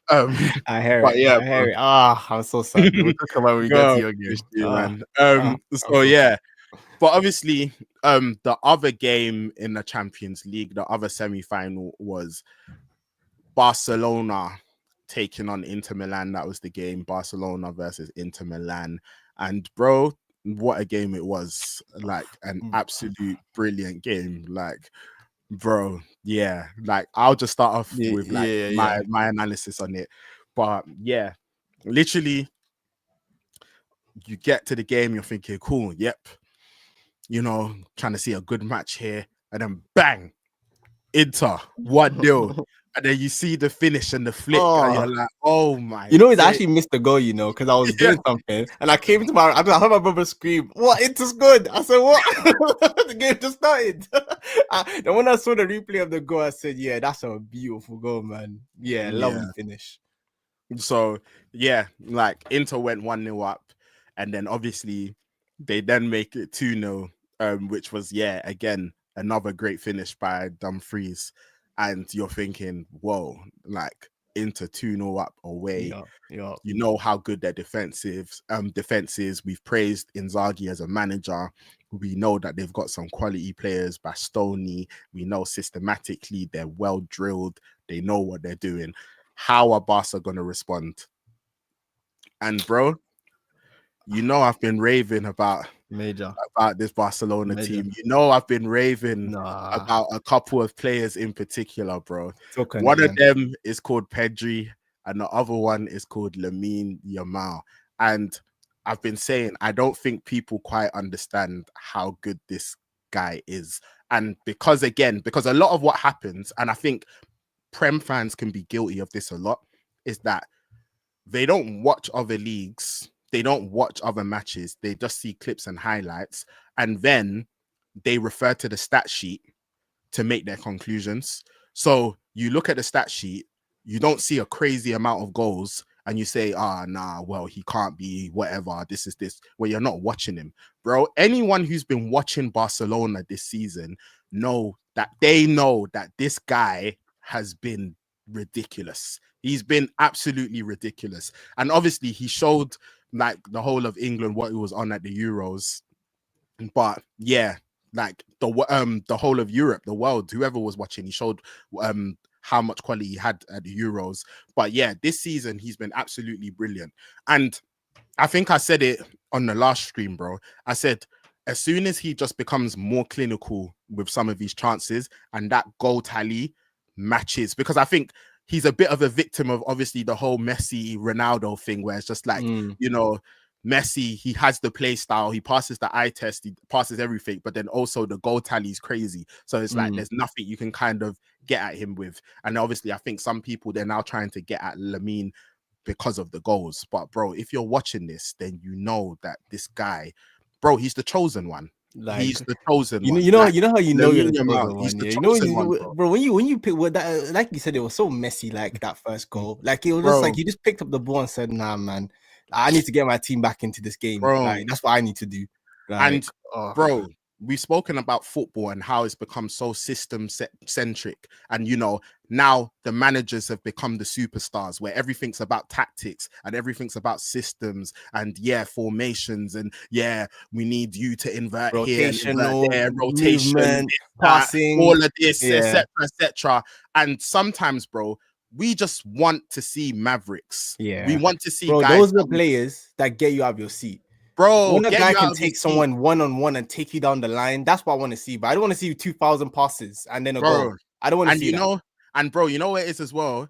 I hear but it. yeah, I hear it. I'm so sad. We'll talk about when we get to your game. PSG, man. So yeah, but obviously, the other game in the Champions League, the other semi-final was Barcelona taking on Inter Milan. That was the game, Barcelona versus Inter Milan. And bro, what a game it was. Like an absolute brilliant game. Like, bro, yeah. Like I'll just start off with like my analysis on it. But yeah, literally, you get to the game, you're thinking, cool, yep. You know, trying to see a good match here. And then bang, Inter, 1-0. And then you see the finish and the flick, and you're like, "Oh my!" It's actually missed the goal, because I was doing something and I came to I heard my brother scream, "What? Inter's good!" I said, "What?" The game just started. Then when I saw the replay of the goal, I said, "Yeah, that's a beautiful goal, man. Yeah, lovely finish." So yeah, like Inter went 1-0 up, and then obviously they then make it 2-0, which was again another great finish by Dumfries. And you're thinking, whoa, like Inter 2-0 up away. Yeah. You know how good their defense is. We've praised Inzaghi as a manager. We know that they've got some quality players, Bastoni. We know systematically they're well drilled. They know what they're doing. How are Barca going to respond? And bro, I've been raving about this Barcelona team. I've been raving about a couple of players in particular, bro. One of them is called Pedri, and the other one is called Lamine Yamal. And I've been saying, I don't think people quite understand how good this guy is. And because a lot of what happens, and I think Prem fans can be guilty of this a lot, is that they don't watch other leagues, they don't watch other matches, they just see clips and highlights, and then they refer to the stat sheet to make their conclusions. So you look at the stat sheet, you don't see a crazy amount of goals, and you say, well, he can't be whatever, this is this. Well, you're not watching him, bro. Anyone who's been watching Barcelona this season know that this guy has been ridiculous. He's been absolutely ridiculous. And obviously he showed like the whole of England what he was on at the Euros. But yeah, like the whole of Europe, the world, whoever was watching, he showed how much quality he had at the Euros. But yeah, this season he's been absolutely brilliant. And I think I said it on the last stream, bro. I said, as soon as he just becomes more clinical with some of these chances and that goal tally matches, because I think he's a bit of a victim of obviously the whole Messi Ronaldo thing, where it's just like, Messi, he has the play style, he passes the eye test, he passes everything, but then also the goal tally is crazy. So it's like there's nothing you can kind of get at him with. And obviously, I think some people, they're now trying to get at Lamine because of the goals. But bro, if you're watching this, then you know that this guy, bro, he's the chosen one. Like, He's the chosen you know, one. you know, Like, you know how you know you're Lamine the Yamal, chosen he's one, the yeah. You know, chosen one, bro. bro, when you pick what that, like you said, it was so messy, like that first goal. Like it was just Bro. like he just picked up the ball and said, "Nah, man, I need to get my team back into this game. Bro. Like that's what I need to do." Like, And bro, we've spoken about football and how it's become so system centric. And you know, now the managers have become the superstars where everything's about tactics and everything's about systems and formations and we need you to invert here and invert rotational there, rotation, movement, this, that, passing, all of this, yeah. etc., etc. And sometimes, bro, we just want to see Mavericks. Yeah, We want to see bro. guys. Those are the players that get you out of your seat. Bro, When a get guy you out can of your take seat. someone one-on-one and take you down the line, that's what I want to see. But I don't want to see 2,000 passes and then a Bro, goal. I don't want to see that. Know, and bro, you know what it is as well?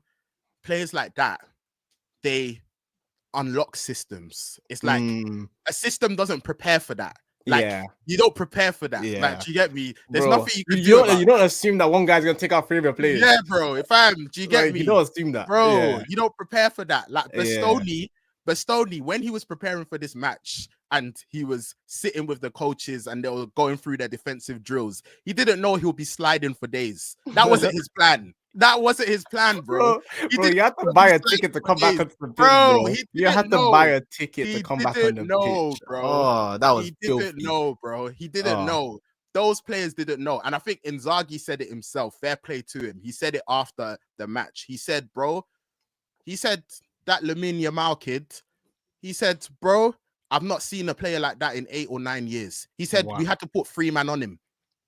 Players like that, they unlock systems. It's like a system doesn't prepare for that. Like you don't prepare for that. Like, do you get me? There's bro, nothing you can do about it. You don't assume that one guy's gonna take out 3 of your players. Yeah, bro. Do you get like, me? You don't assume that, bro. You don't prepare for that. Like Bastoni, when he was preparing for this match and he was sitting with the coaches and they were going through their defensive drills, he didn't know he'll be sliding for days. That wasn't his plan. That wasn't his plan, bro. You have to buy a ticket to come back onto the pitch, bro. You have to buy a ticket to come back on the pitch. Bro. Oh, that was filthy. He didn't know, bro. He didn't know. Those players didn't know. And I think Inzaghi said it himself. Fair play to him. He said it after the match. He said, bro, that Lamine Yamal kid, he said, bro, I've not seen a player like that in 8 or 9 years. He said we had to put 3 man on him.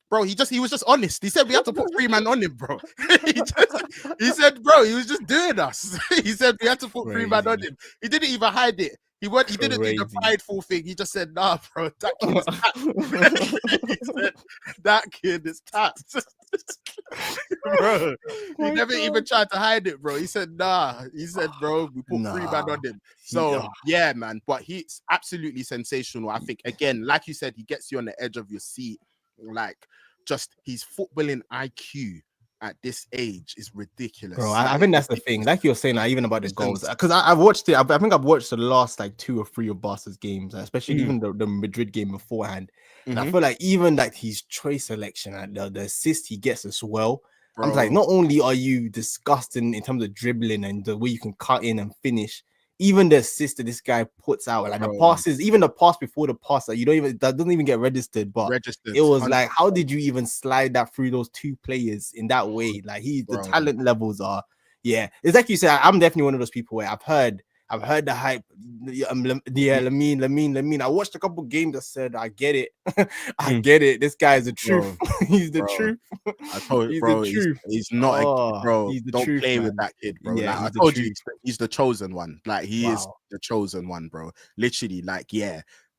Bro, he was just honest. He said we had to put 3 man on him, bro. he said, bro, he was just doing us. He said we had to put 3 man on him. He didn't even hide it. He didn't do the prideful thing. He just said, nah, bro, that kid is tapped. He said, that kid is tapped. Bro, he never even tried to hide it, bro. He said, nah. He said, bro, we put 3 man on him. So, yeah, man. But he's absolutely sensational. I think, again, like you said, he gets you on the edge of your seat. Like, just his footballing IQ at this age is ridiculous. Bro, I think that's the thing. Like you were saying, even about the goals, because I've watched it. I think I've watched the last like 2 or 3 of Barca's games, especially even the Madrid game beforehand. And I feel like even like his choice selection and the assist he gets as well. Bro. I'm like, not only are you disgusting in terms of dribbling and the way you can cut in and finish, even the assist that this guy puts out, like the passes, even the pass before the pass, that doesn't even get registered. But it was 100%. Like, how did you even slide that through those 2 players in that way? Like the talent levels are, it's like you said. I'm definitely one of those people where I've heard the hype. Lamine. I watched a couple games that said, I get it. I get it. This guy is the truth. He's the truth. I told you, bro, he's not bro. He's the don't truth, play man. with that kid, bro. Yeah, like, I told you, he's the chosen one. Like, he is the chosen one, bro. Literally, like,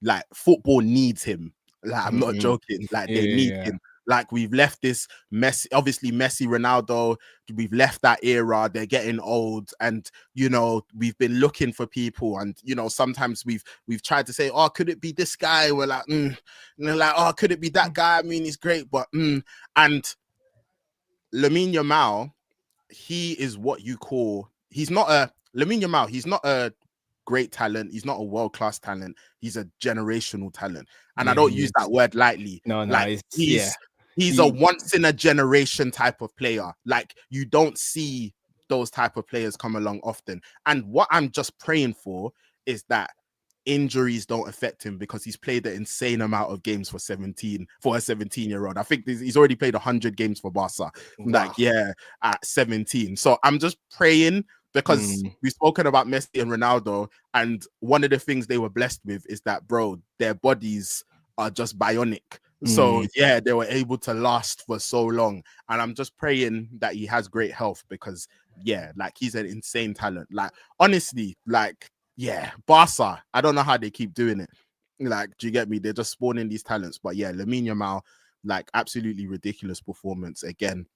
like football needs him. Like, I'm not joking. Like, they need him. Like, we've left this Messi, Ronaldo, we've left that era. They're getting old, and you know, we've been looking for people, and you know, sometimes we've tried to say, oh, could it be this guy? We're like, and they're like, oh, could it be that guy? I mean, he's great, but and Lamine Yamal, he is what you call, he's not a great talent. He's not a world-class talent. He's a generational talent. And I don't use that word lightly. No, like, he's a once in a generation type of player. Like, you don't see those type of players come along often. And what I'm just praying for is that injuries don't affect him, because he's played an insane amount of games for a 17-year-old. I think he's already played 100 games for Barca. Wow. Like, at 17. So I'm just praying, because we've spoken about Messi and Ronaldo, and one of the things they were blessed with is that, bro, their bodies are just bionic. So they were able to last for so long. And I'm just praying that he has great health, because like, he's an insane talent. Like, honestly, like, Barca, I don't know how they keep doing it. Like, do you get me? They're just spawning these talents. But Lamine Yamal, like, absolutely ridiculous performance again.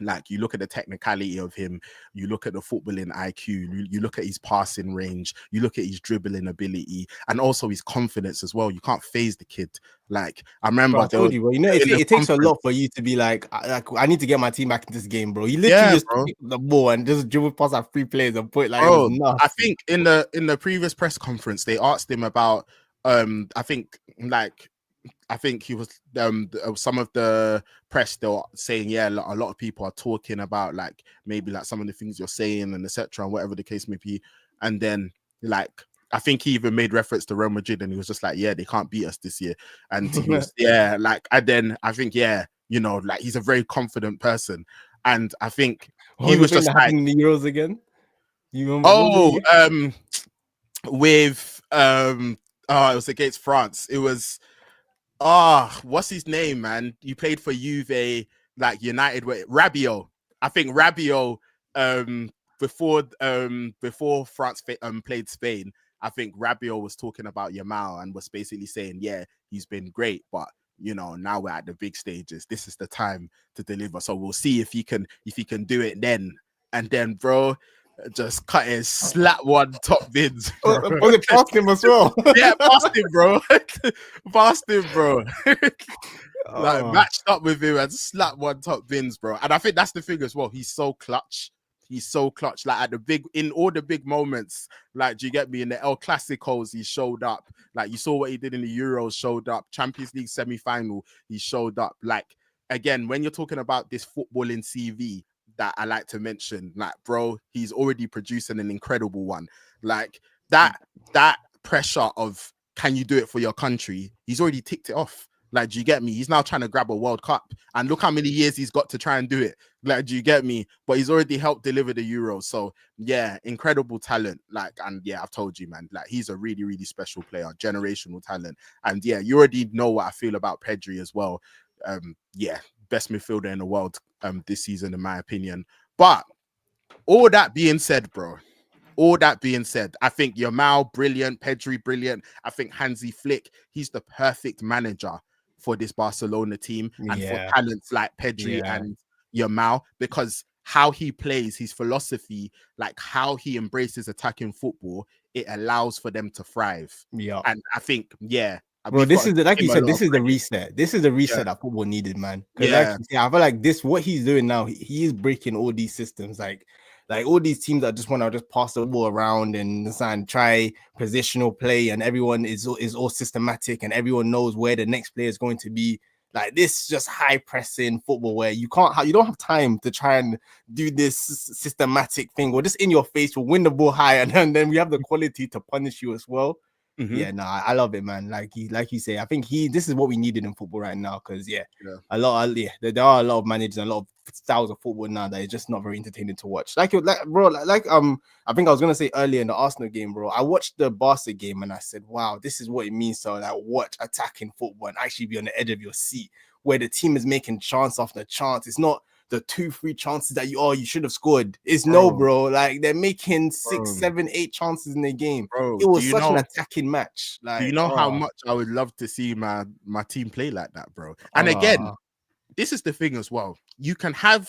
Like, you look at the technicality of him, you look at the footballing IQ, you look at his passing range, you look at his dribbling ability, and also his confidence as well. You can't phase the kid. Like, I remember Bro, I told you, bro. You know, in the it takes a conference. lot for you to be like I need to get my team back in this game, bro. He literally Yeah, just bro. took the ball and just dribbled past our 3 players and put it like it was Bro, I nasty. think in the previous press conference they asked him about I think he was some of the press, they were saying, yeah, a lot of people are talking about like maybe like some of the things you're saying and etc. and whatever the case may be. And then like I think he even made reference to Real Madrid and he was just like, yeah, they can't beat us this year. And he was, yeah, like, and then I think, yeah, you know, like he's a very confident person. And I think What he was the was thing just that like, happened in the Euros again? You remember? What was oh, it? with it was against France. It was what's his name, man? You played for Juve, like United with Rabiot. I think Rabiot, before France played Spain, I think Rabiot was talking about Yamal and was basically saying, yeah, he's been great, but you know, now we're at the big stages. This is the time to deliver. So we'll see if he can do it then. And then, bro, just cut his slap one top bins, bro. Was it past him as well? Yeah, past him, bro. Past him, bro. Like, Oh. matched up with him and slapped one top bins, bro. And I think that's the thing as well. He's so clutch. He's so clutch. Like, in all the big moments, like, do you get me? In the El Clasicos, he showed up. Like, you saw what he did in the Euros, showed up. Champions League semi-final, he showed up. Like, again, when you're talking about this footballing CV that I like to mention, like, bro, he's already producing an incredible one. Like, that pressure of, can you do it for your country? He's already ticked it off. Like, do you get me? He's now trying to grab a World Cup, and look how many years he's got to try and do it. Like, do you get me? But he's already helped deliver the Euros. So yeah, incredible talent. Like, and yeah, I've told you, man, like, he's a really, really special player, generational talent. And yeah, you already know what I feel about Pedri as well. Yeah, best midfielder in the world this season, in my opinion. But all that being said, bro, all that being said, I think Yamal, brilliant. Pedri, brilliant. I think Hansi Flick, he's the perfect manager for this Barcelona team and for Yeah. talents like Pedri Yeah. and Yamal, because how he plays, his philosophy, like how he embraces attacking football, it allows for them to thrive. Yeah. And I think, yeah, Bro, we've got this to is the, give like you him a said, lot this of is the credit. reset. This is the reset Yeah. that football needed, man. Because Yeah. like, I feel like what he's doing now, he is breaking all these systems. Like all these teams that just want to just pass the ball around and try positional play, and everyone is all systematic, and everyone knows where the next player is going to be. Like, this just high pressing football where you don't have time to try and do this systematic thing, or just in your face will win the ball high, and then we have the quality to punish you as well. Mm-hmm. Yeah, no, I love it, man. Like you say, I think this is what we needed in football right now. Because Yeah. there are a lot of managers and a lot of styles of football now that is just not very entertaining to watch. I think I was gonna say earlier in the Arsenal game, bro. I watched the Barca game and I said, wow, this is what it means to like watch attacking football and actually be on the edge of your seat, where the team is making chance after chance. It's not the 2-3 chances that you should have scored. It's no, bro. Like, they're making 6, 7, 8 chances in the game. Bro, It was such an attacking match. Like, do you know how much I would love to see my team play like that, bro? And again, this is the thing as well. You can have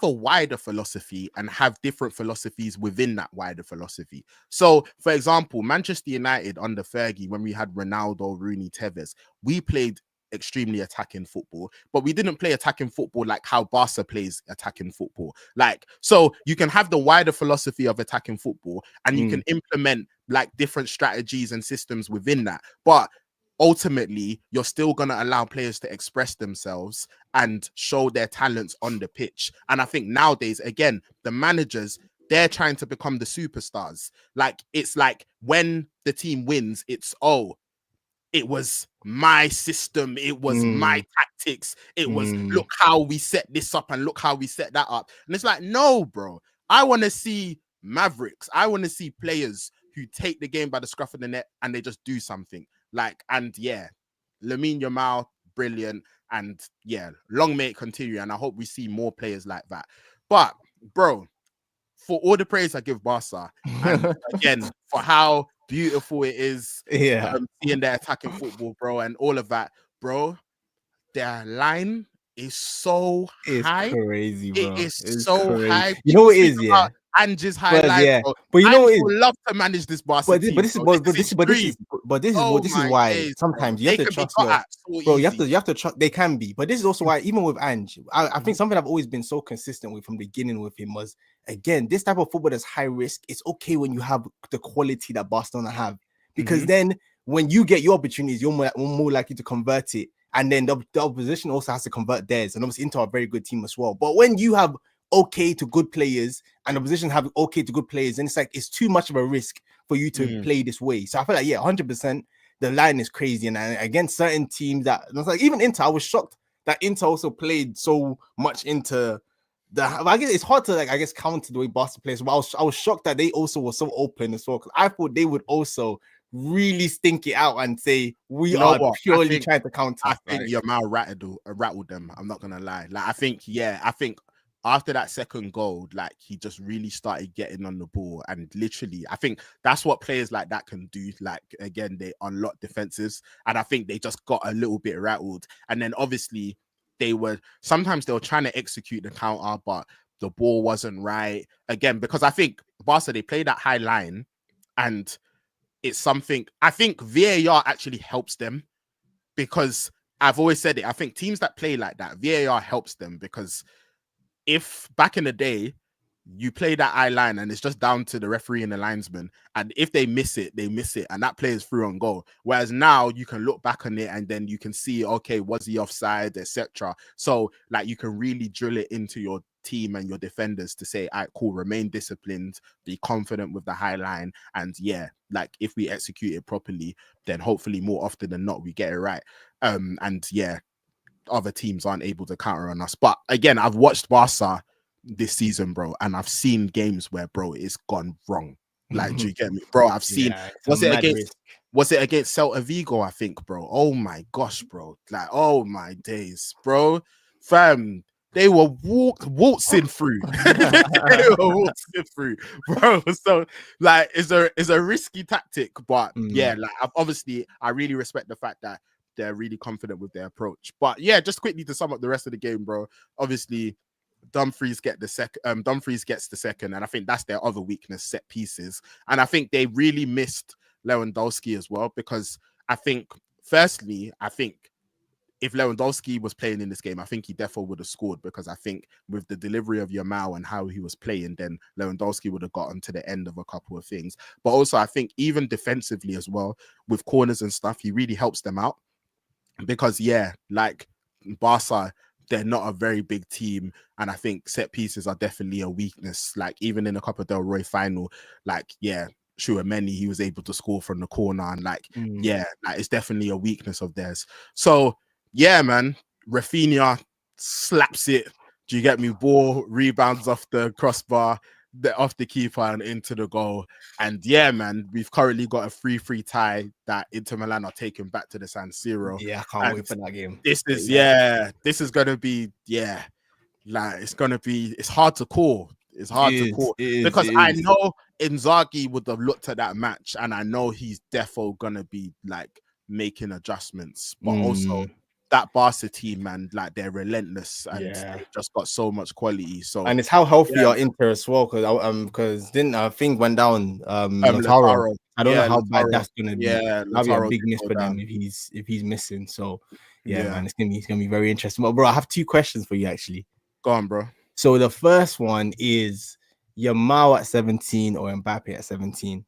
a wider philosophy and have different philosophies within that wider philosophy. So, for example, Manchester United under Fergie, when we had Ronaldo, Rooney, Tevez, we played extremely attacking football, but we didn't play attacking football like how Barca plays attacking football. Like, so you can have the wider philosophy of attacking football and you can implement like different strategies and systems within that. But ultimately, you're still going to allow players to express themselves and show their talents on the pitch. And I think nowadays, again, the managers, they're trying to become the superstars. Like, it's like when the team wins, it's, oh, it was my system, it was my tactics, it was, look how we set this up and look how we set that up. And it's like, no, bro, I want to see mavericks. I want to see players who take the game by the scruff of the neck and they just do something. Like, and yeah, Lamine Yamal, brilliant. And yeah, long may it continue. And I hope we see more players like that. But bro, for all the praise I give Barca, and again, for how beautiful it is, seeing their attacking football, bro, and all of that, bro, their line is so It's high. crazy, It bro. is It's so crazy. high. You know People what it speak is, yeah. about Ange's But highlight, yeah, bro. but you know what Ange it is. would love to manage this Barca team, bro. This is his dream. Oh This is my why days, bro. sometimes you have They to can be trust got your at so bro. easy. You have to trust. They can be, but this is also why even with Ange, I think something I've always been so consistent with from the beginning with him was, again, this type of football that's high risk. It's okay when you have the quality that Barcelona have, because then when you get your opportunities, you're more likely to convert it. And then the opposition also has to convert theirs. And obviously, Inter are a very good team as well. But when you have okay to good players and the opposition have okay to good players, and it's like it's too much of a risk for you to play this way. So I feel like, yeah, 100%, the line is crazy. And against certain teams that, it's like even Inter, I was shocked that Inter also played so much into the. I guess it's hard to counter the way Barca plays. But I was shocked that they also were so open as well, because I thought they would also really stink it out and say we You know are what? purely trying to counter. I think Yamal rattled them. I'm not gonna lie. Like I think after that second goal, like he just really started getting on the ball, and literally, I think that's what players like that can do. Like again, they unlock defenses, and I think they just got a little bit rattled. And then obviously they were trying to execute the counter, but the ball wasn't right again, because I think Barca, they play that high line, and it's something I think VAR actually helps them, because I've always said it. I think teams that play like that, VAR helps them, because if back in the day you play that eye line and it's just down to the referee and the linesman, and if they miss it, they miss it, and that player is through on goal. Whereas now you can look back on it and then you can see, okay, was he offside, etc. So like you can really drill it into your team and your defenders to say, all right, cool, remain disciplined, be confident with the high line, and yeah, like if we execute it properly, then hopefully more often than not we get it right. And yeah, other teams aren't able to counter on us. But again, I've watched Barca this season, bro, and I've seen games where, bro, it's gone wrong. Like, do you get me, bro? I've seen. Was it against Celta Vigo? I think, bro. Oh my gosh, bro. Like, oh my days, bro. Fam, they were waltzing through. They were waltzing through, bro. So, like, it's a risky tactic, but yeah, like, I really respect the fact that they're really confident with their approach. But yeah, just quickly to sum up the rest of the game, bro. Obviously, Dumfries gets the second, and I think that's their other weakness, set pieces. And I think they really missed Lewandowski as well, because I think, firstly, if Lewandowski was playing in this game, I think he definitely would have scored, because I think with the delivery of Yamal and how he was playing, then Lewandowski would have gotten to the end of a couple of things. But also, I think even defensively as well, with corners and stuff, he really helps them out. Because yeah, like Barca, they're not a very big team, and I think set pieces are definitely a weakness. Like even in the Copa del Rey final, like yeah, Tchouaméni, he was able to score from the corner, and like yeah, like it's definitely a weakness of theirs. So yeah, man, Rafinha slaps it. Do you get me? Ball rebounds off the crossbar, off the keeper and into the goal. And yeah, man, we've currently got a 3-3 tie that Inter Milan are taking back to the San Siro. Yeah, I can't wait for that game. This is gonna be like it's hard to call. It's hard to call because I know Inzaghi would have looked at that match, and I know he's defo gonna be like making adjustments, but also that Barca team, man, like they're relentless and they've just got so much quality. So and it's how healthy are Inter as well, because didn't thing went down Lautaro. I don't know how bad that's gonna be. That'll be a big miss for them if he's missing. So yeah, man, it's gonna be very interesting. But bro, I have two questions for you actually. Go on, bro. So the first one is Yamal at 17 or Mbappe at 17?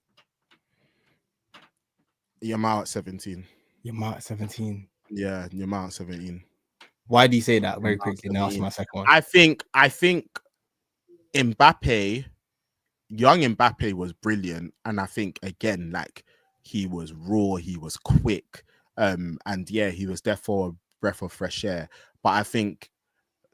Yamal at 17. Yamal at 17. Yeah, Yamal at 17. Why do you say that very quickly? Now that's my second one. I think Mbappe, young Mbappe was brilliant, and I think again, like he was raw, he was quick, and yeah, he was therefore a breath of fresh air. But I think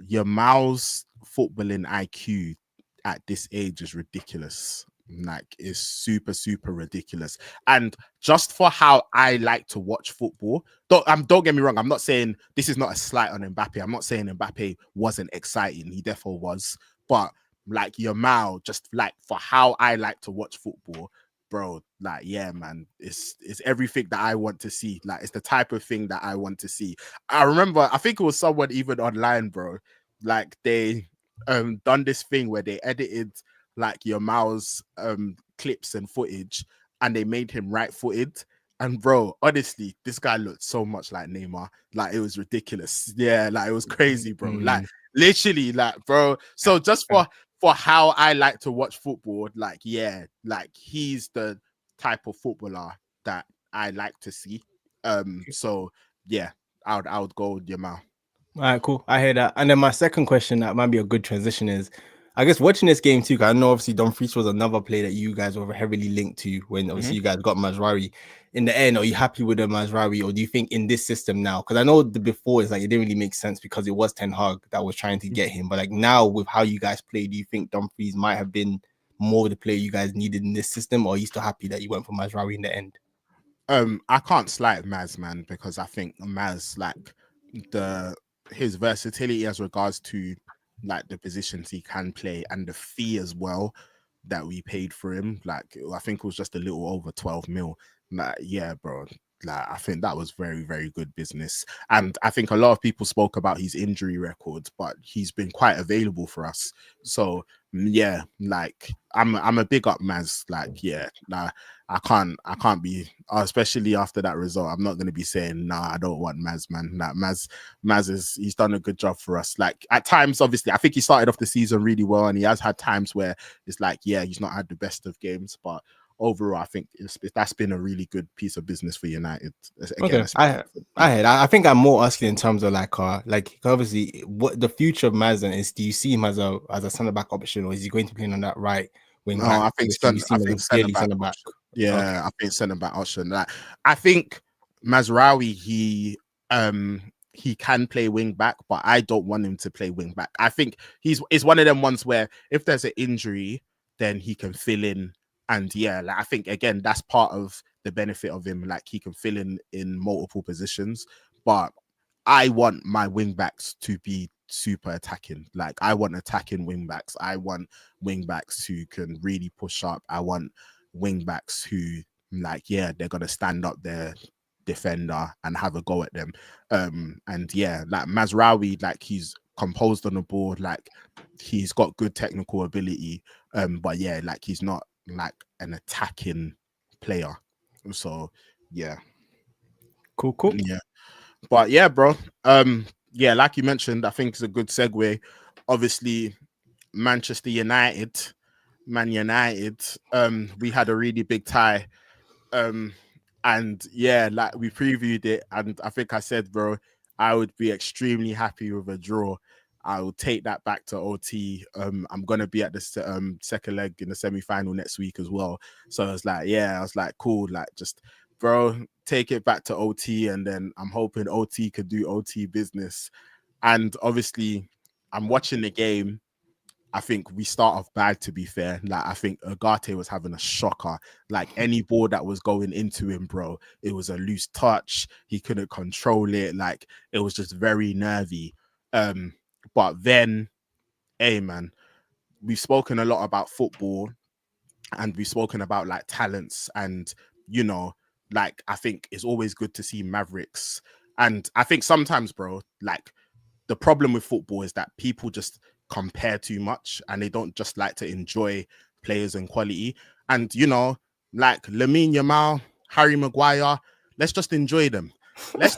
Yamal's footballing IQ at this age is ridiculous. Like it's super ridiculous. And just for how I like to watch football, don't get me wrong, I'm not saying this is not a slight on Mbappe. I'm not saying Mbappe wasn't exciting, he definitely was, but like Yamal, just like for how I like to watch football, bro, like, yeah, man, it's everything that I want to see. Like, it's the type of thing that I want to see. I remember, I think it was someone even online, bro. Like, they done this thing where they edited like Yamal's clips and footage, and they made him right-footed. And bro, honestly, this guy looked so much like Neymar. Like, it was ridiculous. Yeah, like, it was crazy, bro. Like, literally, like, bro. So just for how I like to watch football, like, yeah, like, he's the type of footballer that I like to see. So yeah, I would go with Yamal. All right, cool. I hear that. And then my second question, that might be a good transition, is I guess watching this game too, because I know obviously Dumfries was another player that you guys were heavily linked to when obviously you guys got Mazraoui. In the end, are you happy with the Mazraoui, or do you think in this system now? Because I know the before is like it didn't really make sense because it was Ten Hag that was trying to get him, but like now with how you guys play, do you think Dumfries might have been more the player you guys needed in this system, or are you still happy that you went for Mazraoui in the end? I can't slight Maz, man, because I think Maz, like, his versatility as regards to like the positions he can play and the fee as well that we paid for him, like, I think it was just a little over 12 mil. Like, yeah, bro. Like, I think that was very, very good business. And I think a lot of people spoke about his injury records, but he's been quite available for us. So yeah, like, I'm a big up Maz. Like, yeah, nah, I can't be, especially after that result. I'm not gonna be saying nah, I don't want Maz, man. Nah, Maz he's done a good job for us. Like, at times, obviously, I think he started off the season really well, and he has had times where it's like, yeah, he's not had the best of games, but overall, I think that's been a really good piece of business for United. Again, Okay, I think I'm more asking in terms of like obviously what the future of Mazda is. Do you see him as a centre back option, or is he going to play on that right wing no, back? I think Obviously, you see him as a centre clearly back centre back. option. Okay, Yeah, I think centre back option. Like, I think Mazraoui, he can play wing back, but I don't want him to play wing back. I think it's one of them ones where if there's an injury, then he can fill in. And yeah, like, I think again that's part of the benefit of him. Like, he can fill in multiple positions, but I want my wing backs to be super attacking. Like, I want attacking wing backs. I want wing backs who can really push up. I want wing backs who, like, yeah, they're gonna stand up their defender and have a go at them. And yeah, like Mazraoui, like, he's composed on the board, like, he's got good technical ability. But yeah, like, he's not like an attacking player. So yeah. cool. Yeah. But yeah, bro. Yeah, like you mentioned, I think it's a good segue. Obviously, Manchester United, Man United. We had a really big tie. And yeah, like, we previewed it, and I think I said, bro, I would be extremely happy with a draw. I will take that back to OT. I'm gonna be at the second leg in the semi-final next week as well. So I was like, yeah, I was like, cool, like, just, bro, take it back to OT, and then I'm hoping OT could do OT business. And obviously, I'm watching the game. I think we start off bad, to be fair. Like, I think Ugarte was having a shocker. Like, any ball that was going into him, bro, it was a loose touch. He couldn't control it. Like, it was just very nervy. But then, hey, man, we've spoken a lot about football, and we've spoken about like talents, and you know, like, I think it's always good to see Mavericks. And I think sometimes, bro, like, the problem with football is that people just compare too much, and they don't just like to enjoy players and quality. And you know, like Lamine Yamal, Harry Maguire, let's just enjoy them. Let's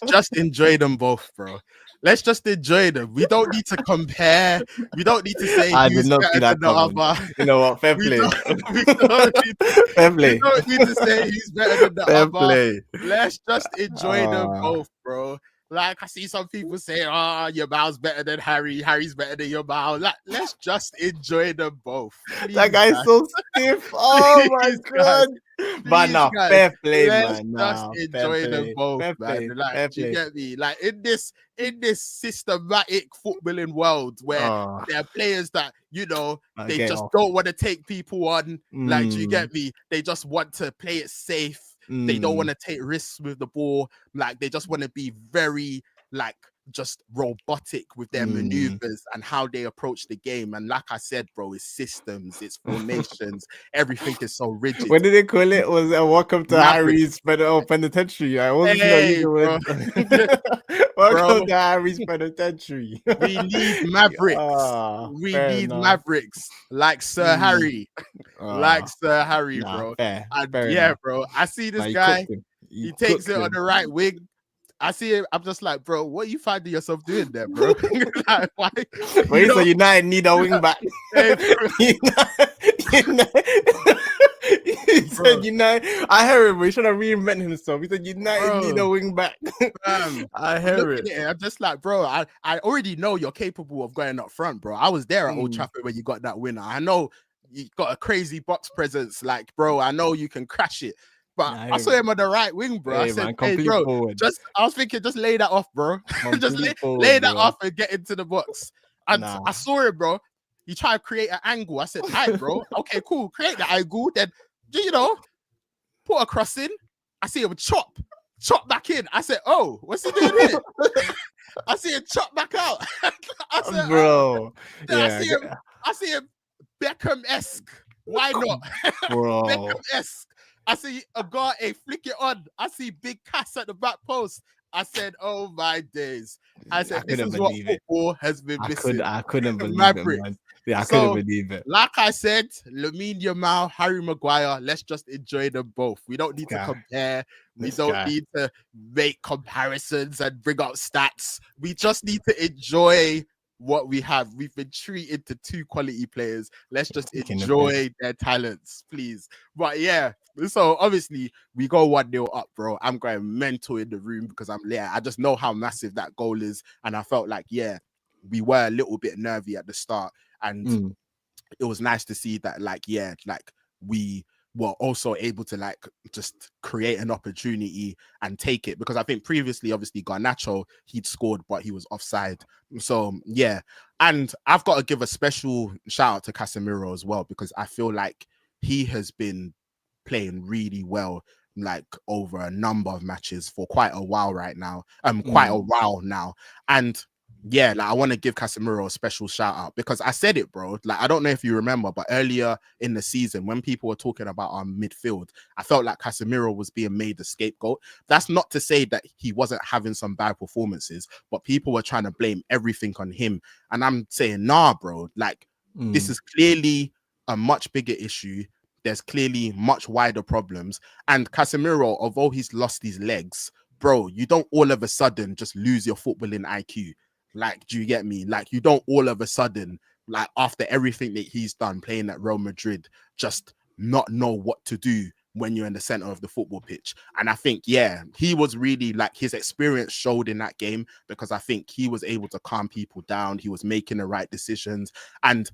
just enjoy them both, bro. Let's just enjoy them. We don't need to compare. We don't need to say I did who's not see better that than the coming. other. You know what? Fair We play. don't, we don't need to, Fair we play. don't need to say who's better than the Fair other. play. Let's just enjoy them Ah. both, bro. Like, I see some people say, "Oh, Yamal's better than Harry. Harry's better than Yamal." Like, let's just enjoy them both. That Please, guy is guys. so stiff. Oh my Please, guys. god. But Please, now, guys. fair play, Let's man. just Nah, fair enjoy them play. both, Fair man. play. Like, Fair do you play. get me? Like, in this systematic footballing world where Oh, there are players that, they get just off. don't want to take people on. Like, do you Mm, get me? They just want to play it safe. They don't want to take risks with the ball. Like, they just want to be very, like, just robotic with their maneuvers and how they approach the game. And like I said, bro, it's systems, it's formations, everything is so rigid. What did they call it? Was welcome to Maverick. Harry's penitentiary? I wasn't sure Hey, you the bro. word. Welcome to Harry's penitentiary. We need Mavericks. We fair need enough. Mavericks like Sir Harry. Like Sir Harry, Nah, bro. fair And enough. bro, I see this Nah, guy. He Takes cooked it on him. the right wing. I see it. I'm just like, bro, what are you finding yourself doing there, bro? Like, why? But he said United need a wing back. Hey, bro. He said United. I heard him. He's trying to reinvent himself. He said United need a wing back. I hear it. I'm just like, bro, I already know you're capable of going up front, bro. I was there at Old Trafford when you got that winner. I know you got a crazy box presence, like, bro. I know you can crash it. But I saw him on the right wing, bro. I said, hey, bro, I was thinking, just lay that off, bro. Just lay that off and get into the box. And I saw him, bro. He tried to create an angle. I said, all right, bro. Okay, cool. Create the angle. Then, put a cross in. I see him chop back in. I said, oh, what's he doing here? I see him chop back out. I said, bro. I see him Beckham-esque. Why not? Bro. Beckham-esque. I see Agate flick it on. I see Big Cass at the back post. I said, oh my days. I said, this is what football has been missing. I couldn't believe it, man. Yeah, I couldn't believe it. Like I said, Lamine Yamal, Harry Maguire, let's just enjoy them both. We don't need to compare. We don't need to make comparisons and bring up stats. We just need to enjoy what we have. We've been treated to two quality players. Let's just enjoy their talents, please. But yeah, so obviously we go 1-0 up, bro. I'm going mental in the room because I just know how massive that goal is. And I felt like, we were a little bit nervy at the start. And it was nice to see that, we were also able to just create an opportunity and take it, because I think previously, obviously, Garnacho, he'd scored, but he was offside. So yeah, and I've got to give a special shout out to Casemiro as well, because I feel like he has been playing really well, over a number of matches for quite a while right now. And I want to give Casemiro a special shout out, because I said it, bro. I don't know if you remember, but earlier in the season, when people were talking about our midfield, I felt like Casemiro was being made the scapegoat. That's not to say that he wasn't having some bad performances, but people were trying to blame everything on him. And I'm saying, nah, bro, this is clearly a much bigger issue. There's clearly much wider problems. And Casemiro, although he's lost his legs, bro, you don't all of a sudden just lose your footballing IQ. Do you get me? You don't all of a sudden, after everything that he's done playing at Real Madrid, just not know what to do when you're in the center of the football pitch. And I think, he was really his experience showed in that game, because I think he was able to calm people down. He was making the right decisions. And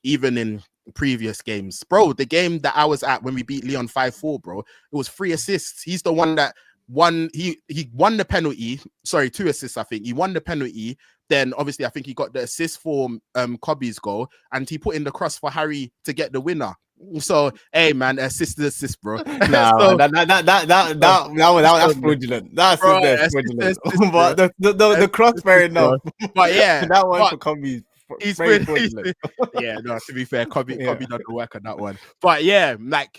even in previous games, bro, the game that I was at when we beat Lyon 5-4, bro, it was 3 assists. He's the one that he won the penalty. Sorry, 2 assists, I think. He won the penalty. Then obviously I think he got the assist for Kobe's goal, and he put in the cross for Harry to get the winner. So hey man, assist, bro. No, that's fraudulent. That's fraudulent. But the cross, fair enough. But yeah, that one for Kobe. To be fair, Kobe doesn't work on that one. But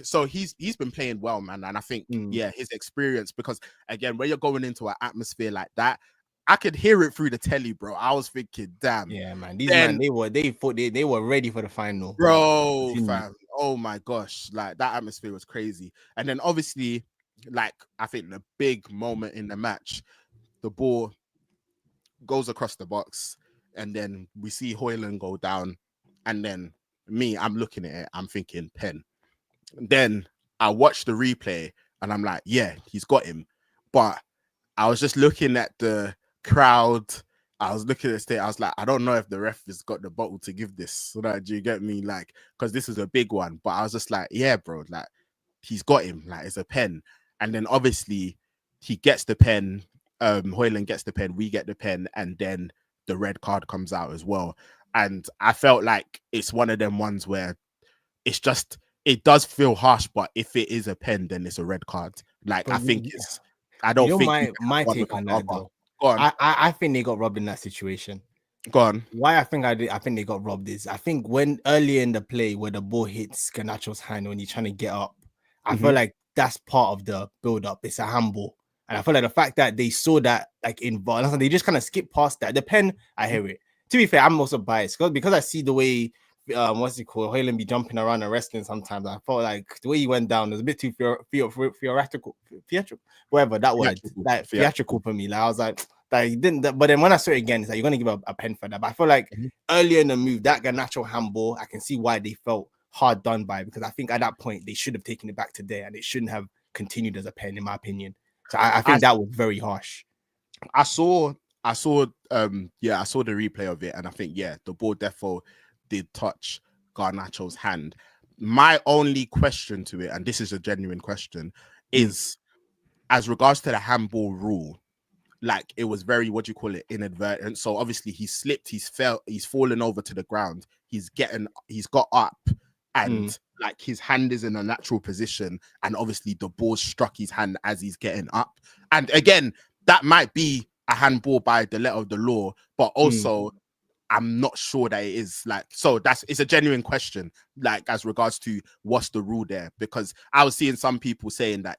so he's been playing well, man. And I think his experience, because again, when you're going into an atmosphere like that, I could hear it through the telly, bro. I was thinking, damn. Yeah, man. These men, they were ready for the final, bro. Fam. Oh my gosh, that atmosphere was crazy. And then obviously, I think the big moment in the match, the ball goes across the box. And then we see Højlund go down. And then I'm looking at it. I'm thinking, pen. Then I watched the replay and I'm like, yeah, he's got him. But I was just looking at the crowd. I was looking at the state. I was like, I don't know if the ref has got the bottle to give this. So do you get me? Because this is a big one. But I was just like, yeah, bro, he's got him. It's a pen. And then obviously he gets the pen. Højlund gets the pen. We get the pen. And then the red card comes out as well. And I felt like it's one of them ones where it's just, it does feel harsh, but if it is a pen, then it's a red card. I think it's, I don't think my take on that though. Go on. I think they got robbed in that situation. Go on. Why I think they got robbed is I think when earlier in the play where the ball hits Garnacho's hand when he's trying to get up, I feel like that's part of the build-up. It's a handball. And I feel like the fact that they saw that like in VAR, they just kind of skip past that. The pen, I hear it. To be fair, I'm also biased because I see the way what's it called? Hoyland be jumping around and wrestling sometimes. I felt like the way he went down was a bit too theatrical, whatever that word, like theatrical for me. Like I was like he didn't. But then when I saw it again, it's like you're gonna give a pen for that. But I feel like earlier in the move, that Garnacho handball, I can see why they felt hard done by because I think at that point they should have taken it back to there and it shouldn't have continued as a pen, in my opinion. So I think that was very harsh. I saw the replay of it, and I think the ball defo did touch Garnacho's hand. My only question to it, and this is a genuine question, is as regards to the handball rule, like it was very, what do you call it, inadvertent. So obviously he slipped, he's fallen over to the ground, he's got up, and like his hand is in a natural position, and obviously the ball struck his hand as he's getting up. And again, that might be a handball by the letter of the law, but also I'm not sure that it is like, so it's a genuine question, like as regards to what's the rule there, because I was seeing some people saying that,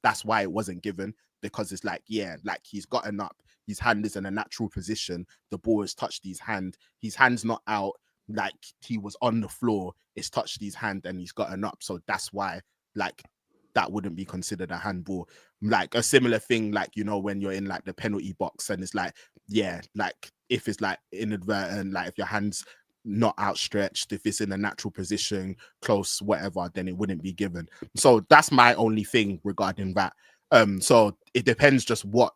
that's why it wasn't given, because it's like, like he's gotten up, his hand is in a natural position, the ball has touched his hand's not out, like he was on the floor, it's touched his hand and he's gotten up. So that's why, like, that wouldn't be considered a handball. Like a similar thing, like, you know, when you're in like the penalty box and it's like, like if it's like inadvertent, like if your hand's not outstretched, if it's in a natural position, close, whatever, then it wouldn't be given. So that's my only thing regarding that. So it depends just what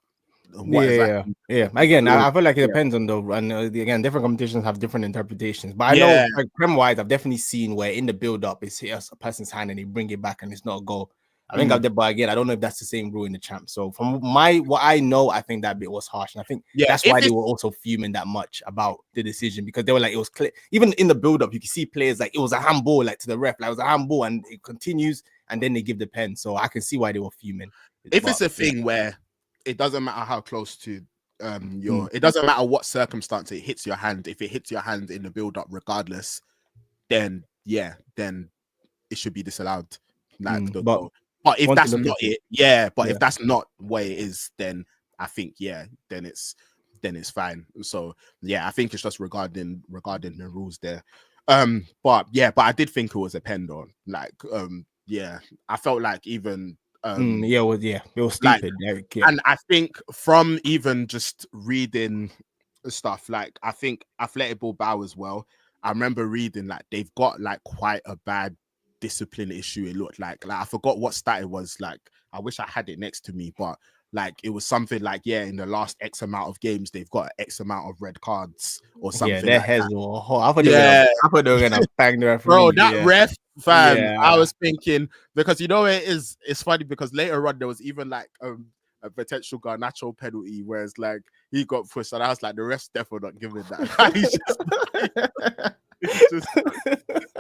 Again, I feel like it depends on again, different competitions have different interpretations. But I know, like Prem-wise, I've definitely seen where in the build-up it's hit a person's hand and they bring it back and it's not a goal. I think but again, I don't know if that's the same rule in the champ. So from what I know, I think that bit was harsh, and I think that's why they were also fuming that much about the decision, because they were like, it was clear. Even in the build-up, you can see players like it was a handball, like to the ref, like it was a handball, and it continues, and then they give the pen. So I can see why they were fuming. It's a thing where it doesn't matter how close to it doesn't matter what circumstance it hits your hand. If it hits your hand in the build-up, regardless, then it should be disallowed. Like but if that's not it, if that's not what it is, then I think then it's fine. So I think it's just regarding the rules there. But I did think it was a pen though. Like I felt like even it was stupid. And I think from even just reading stuff, like I think Athletic Bilbao as well, I remember reading like they've got like quite a bad discipline issue. It looked like I forgot what stat it was. Like I wish I had it next to me, but like it was something like in the last X amount of games they've got X amount of red cards or something. Their heads were hot. I thought they were gonna bang the referee. Bro, that ref, fam. I was thinking, because you know it's funny because later on there was even like a potential Garnacho penalty, whereas like he got pushed, and I was like, the ref's definitely not giving that.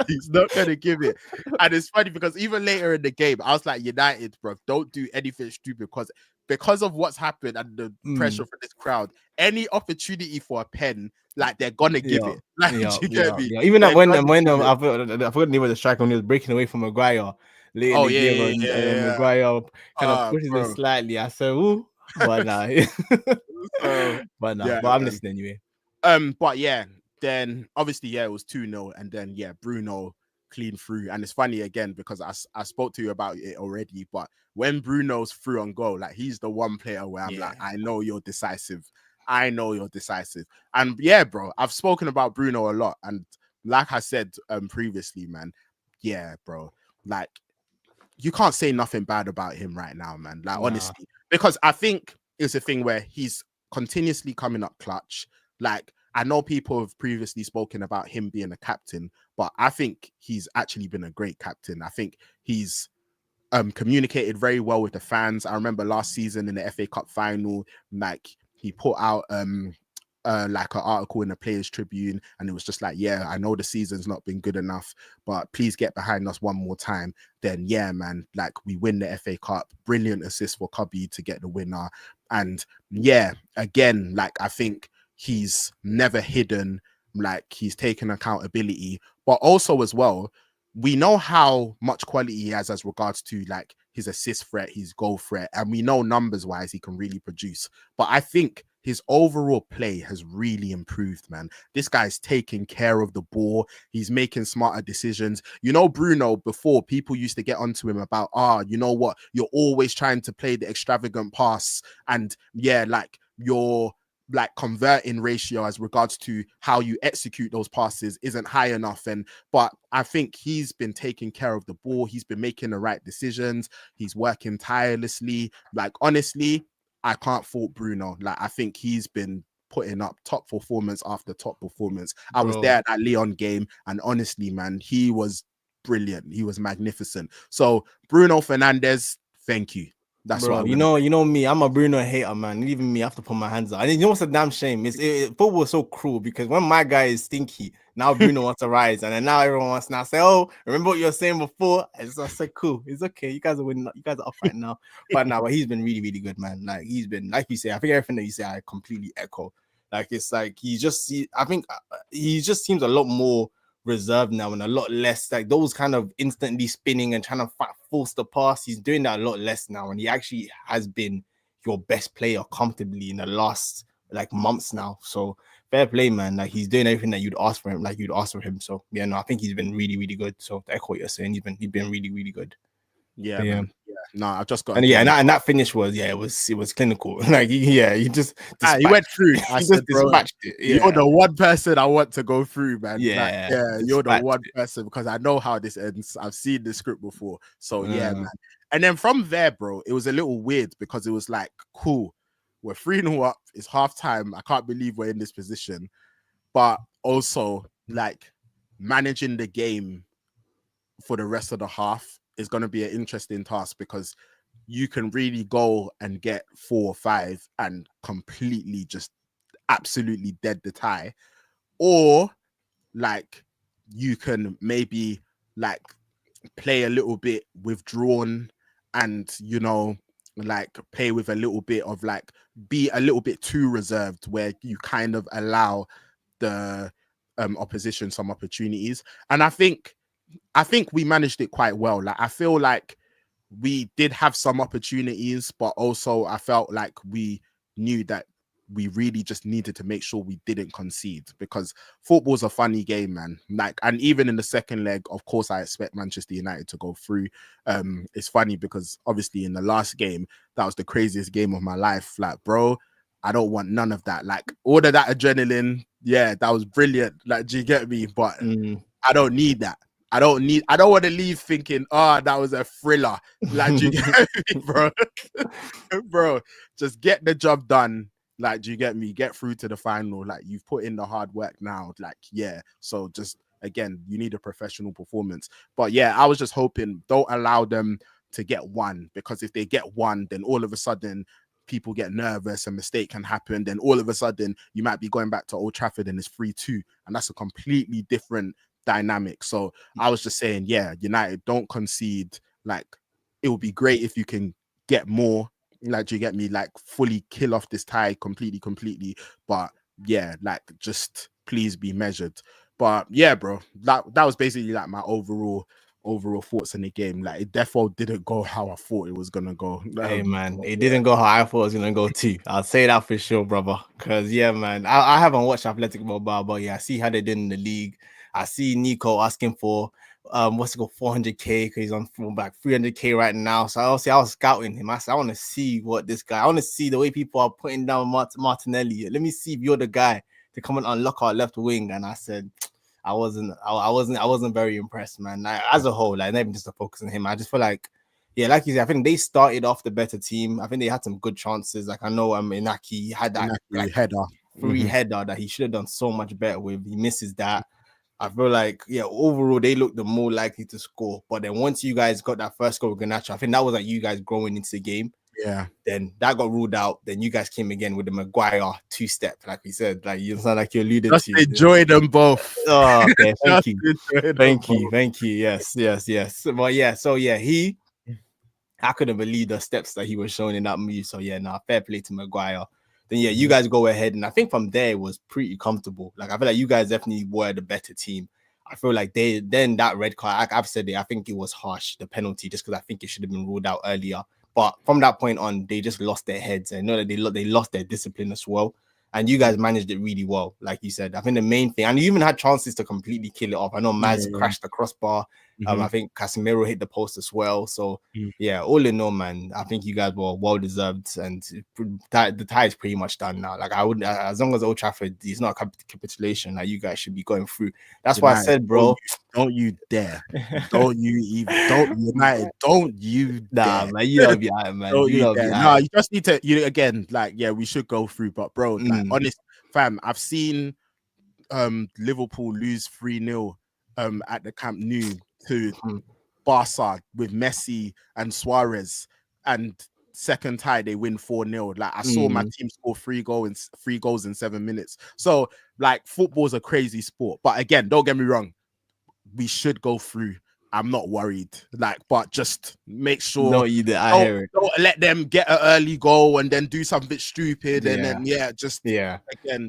He's not gonna give it. And it's funny because even later in the game, I was like, United, bro, don't do anything stupid, because of what's happened and the pressure for this crowd. Any opportunity for a pen, like they're gonna give it. Like, you get me? Even when I forgot the name of the striker when he was breaking away from Maguire. Maguire kind of pushes it slightly. I said, "Ooh," but nah. But I'm listening anyway. But then obviously it was 2-0, and then Bruno clean through. And it's funny again because I spoke to you about it already, but when Bruno's through on goal, like he's the one player where I'm like, I know you're decisive. And bro, I've spoken about Bruno a lot, and like I said previously, man, bro, like you can't say nothing bad about him right now, man. Like honestly, because I think it's a thing where he's continuously coming up clutch. Like I know people have previously spoken about him being a captain, but I think he's actually been a great captain. I think he's communicated very well with the fans. I remember last season in the FA Cup final, like he put out like an article in the Players Tribune, and it was just like, I know the season's not been good enough, but please get behind us one more time. Then man, like we win the FA Cup, brilliant assist for Cubby to get the winner. And yeah, again, like I think he's never hidden, like he's taken accountability, but also as well, we know how much quality he has as regards to like his assist threat, his goal threat, and we know numbers wise he can really produce. But I think his overall play has really improved, man. This guy's taking care of the ball. He's making smarter decisions. You know, Bruno, before people used to get onto him about, you know what? You're always trying to play the extravagant pass. And yeah, like your like converting ratio as regards to how you execute those passes isn't high enough. But I think he's been taking care of the ball. He's been making the right decisions. He's working tirelessly. Like, honestly, I can't fault Bruno. Like, I think he's been putting up top performance after top performance. I was there at that Lyon game, and honestly, man, he was brilliant. He was magnificent. So, Bruno Fernandes, thank you. That's Bro, what you know me. I'm a Bruno hater, man. Even me, I have to put my hands up. And you know what's a damn shame? Football is so cruel because when my guy is stinky, now Bruno wants to rise, and then now everyone wants to now say, "Oh, remember what you were saying before?" And so I said, "Cool, it's okay. You guys are winning. You guys are up right now." But he's been really, really good, man. Like he's been, like you say, I think everything that you say, I completely echo. Like it's like I think he just seems a lot more reserved now and a lot less like those kind of instantly spinning and trying to force the pass. He's doing that a lot less now, and he actually has been your best player comfortably in the last like months now. So fair play, man. Like he's doing everything that you'd ask for him, like you'd ask for him. So yeah, no, I think he's been really, really good. So to echo what you're saying, he's been really, really good. Yeah, man. Yeah. No, I've just got. And yeah, and that finish was it was clinical. Like he just he went through. I said, bro, dispatched it. Yeah. You're the one person I want to go through, man. Yeah, like, you're the one person because I know how this ends. I've seen the script before. So yeah, man. And then from there, bro, it was a little weird because it was like, cool, we're 3-0 up. It's halftime. I can't believe we're in this position. But also, like, managing the game for the rest of the half is going to be an interesting task because you can really go and get 4 or 5 and completely just absolutely dead the tie, or like you can maybe like play a little bit withdrawn and, you know, like play with a little bit of like be a little bit too reserved where you kind of allow the opposition some opportunities. And I think we managed it quite well. Like I feel like we did have some opportunities, but also I felt like we knew that we really just needed to make sure we didn't concede because football's a funny game, man. Like, and even in the second leg, of course, I expect Manchester United to go through. It's funny because obviously in the last game, that was the craziest game of my life. Like, bro, I don't want none of that. Like, all of that adrenaline, yeah, that was brilliant. Like, do you get me? But I don't need that. I don't want to leave thinking, that was a thriller. Like, do you get me, bro? Bro, just get the job done. Like, do you get me? Get through to the final. Like, you've put in the hard work now. Like, yeah. So just, again, you need a professional performance. But yeah, I was just hoping don't allow them to get one, because if they get one, then all of a sudden people get nervous, a mistake can happen. Then all of a sudden you might be going back to Old Trafford and it's 3-2. And that's a completely different dynamic. So I was just saying, yeah, United, don't concede. Like, it would be great if you can get more. Like, do you get me? Like, fully kill off this tie completely. But yeah, like, just please be measured. But yeah, bro, that was basically like my overall thoughts in the game. Like, it definitely didn't go how I thought it was gonna go. Hey man, it didn't go how I thought it was gonna go too. I'll say that for sure, brother. Cause yeah, man, I haven't watched Athletic Bilbao, but yeah, I see how they did in the league. I see Nico asking for what's it called, 400k, because he's on back 300k right now. So I was scouting him. I said, I want to see what this guy. I want to see the way people are putting down Martinelli. Let me see if you're the guy to come and unlock our left wing. And I said, I wasn't very impressed, man. Like, as a whole, like, not even just to focus on him. I just feel like, yeah, like you said, I think they started off the better team. I think they had some good chances. Like, I know Inaki had that header, free header that he should have done so much better with. He misses that. I feel like, yeah, overall they looked the more likely to score. But then once you guys got that first goal with Garnacho, I think that was like you guys growing into the game. Yeah. Then that got ruled out. Then you guys came again with the Maguire 2-step, like we said. Like, you sound like you alluded just to. Enjoy them both. Oh, okay. Thank you. Yes. But yeah, so yeah, I couldn't believe the steps that he was showing in that move. So yeah, fair play to Maguire. Then yeah, you guys go ahead, and I think from there it was pretty comfortable. Like I feel like you guys definitely were the better team. I feel like then that red card, I've said it, I think it was harsh, the penalty, just because I think it should have been ruled out earlier. But from that point on, they just lost their heads, and that they lost their discipline as well. And you guys managed it really well, like you said. I think the main thing, and you even had chances to completely kill it off. I know Maz crashed the crossbar. I think Casemiro hit the post as well. So yeah, all in all, man, I think you guys were well deserved, and the tie is pretty much done now. Like I wouldn't, as long as Old Trafford is not a capitulation, like you guys should be going through. That's why I said, bro, don't you dare, don't you nah, dare. man, you know, be alright, man. Don't you know, dare. No, you just need to. You again, like yeah, we should go through, but bro, like honest, fam, I've seen Liverpool lose 3-0 at the Camp Nou to Barca with Messi and Suarez, and second tie they win 4-0. Like I saw my team score 3 goals in 7 minutes. So like football's a crazy sport, but again, don't get me wrong, we should go through. I'm not worried, like, but just make sure don't let them get an early goal and then do something stupid and then again,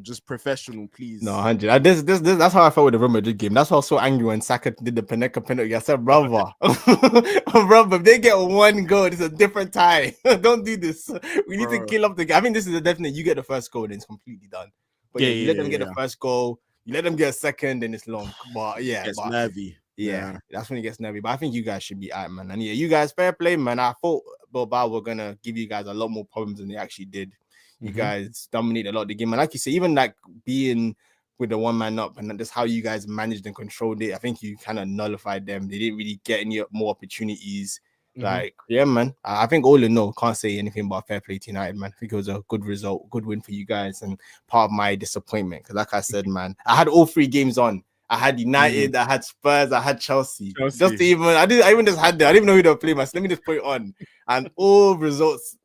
just professional, please. No, 100. This that's how I felt with the Real Madrid game. That's why I was so angry when Saka did the Panenka penalty. I said, brother, brother, if they get 1 goal, it's a different tie. Don't do this. We need to kill up the game. I mean, this is a definite. You get the first goal, and it's completely done. But you let them get the first goal. You let them get a second, and it's long. But yeah, it's nervy. Yeah, that's when it gets nervy. But I think you guys should be out, man. And yeah, you guys, fair play, man. I thought Bilbao were gonna give you guys a lot more problems than they actually did. You guys dominated a lot of the game. And like you say, even like being with the 1-man up and just how you guys managed and controlled it, I think you kind of nullified them. They didn't really get any more opportunities. Like, yeah, man. I think all in all, can't say anything but fair play to United, man. I think it was a good result, good win for you guys, and part of my disappointment. Because like I said, man, I had all 3 games on. I had United, I had Spurs, I had Chelsea. Just to even, I even just had that. I didn't even know who to play, man. So let me just put it on. And all results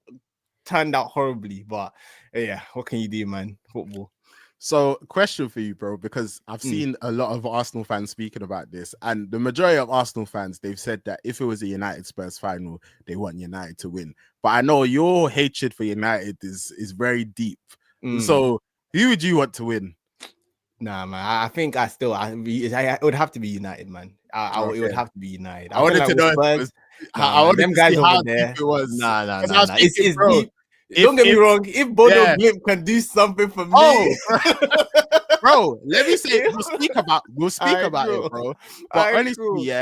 turned out horribly. But yeah, what can you do, man? Football. So, question for you, bro, because I've seen a lot of Arsenal fans speaking about this, and the majority of Arsenal fans, they've said that if it was a United Spurs final, they want United to win. But I know your hatred for United is very deep. So, who would you want to win? Nah, man. I think it would have to be United, man. It would have to be United. I wanted to know Spurs, I wanted them guys over there. It was. Nah. It's deep. Don't get me wrong. If Bodo Glimt can do something for me, bro, let me say we'll speak about it, bro. But honestly,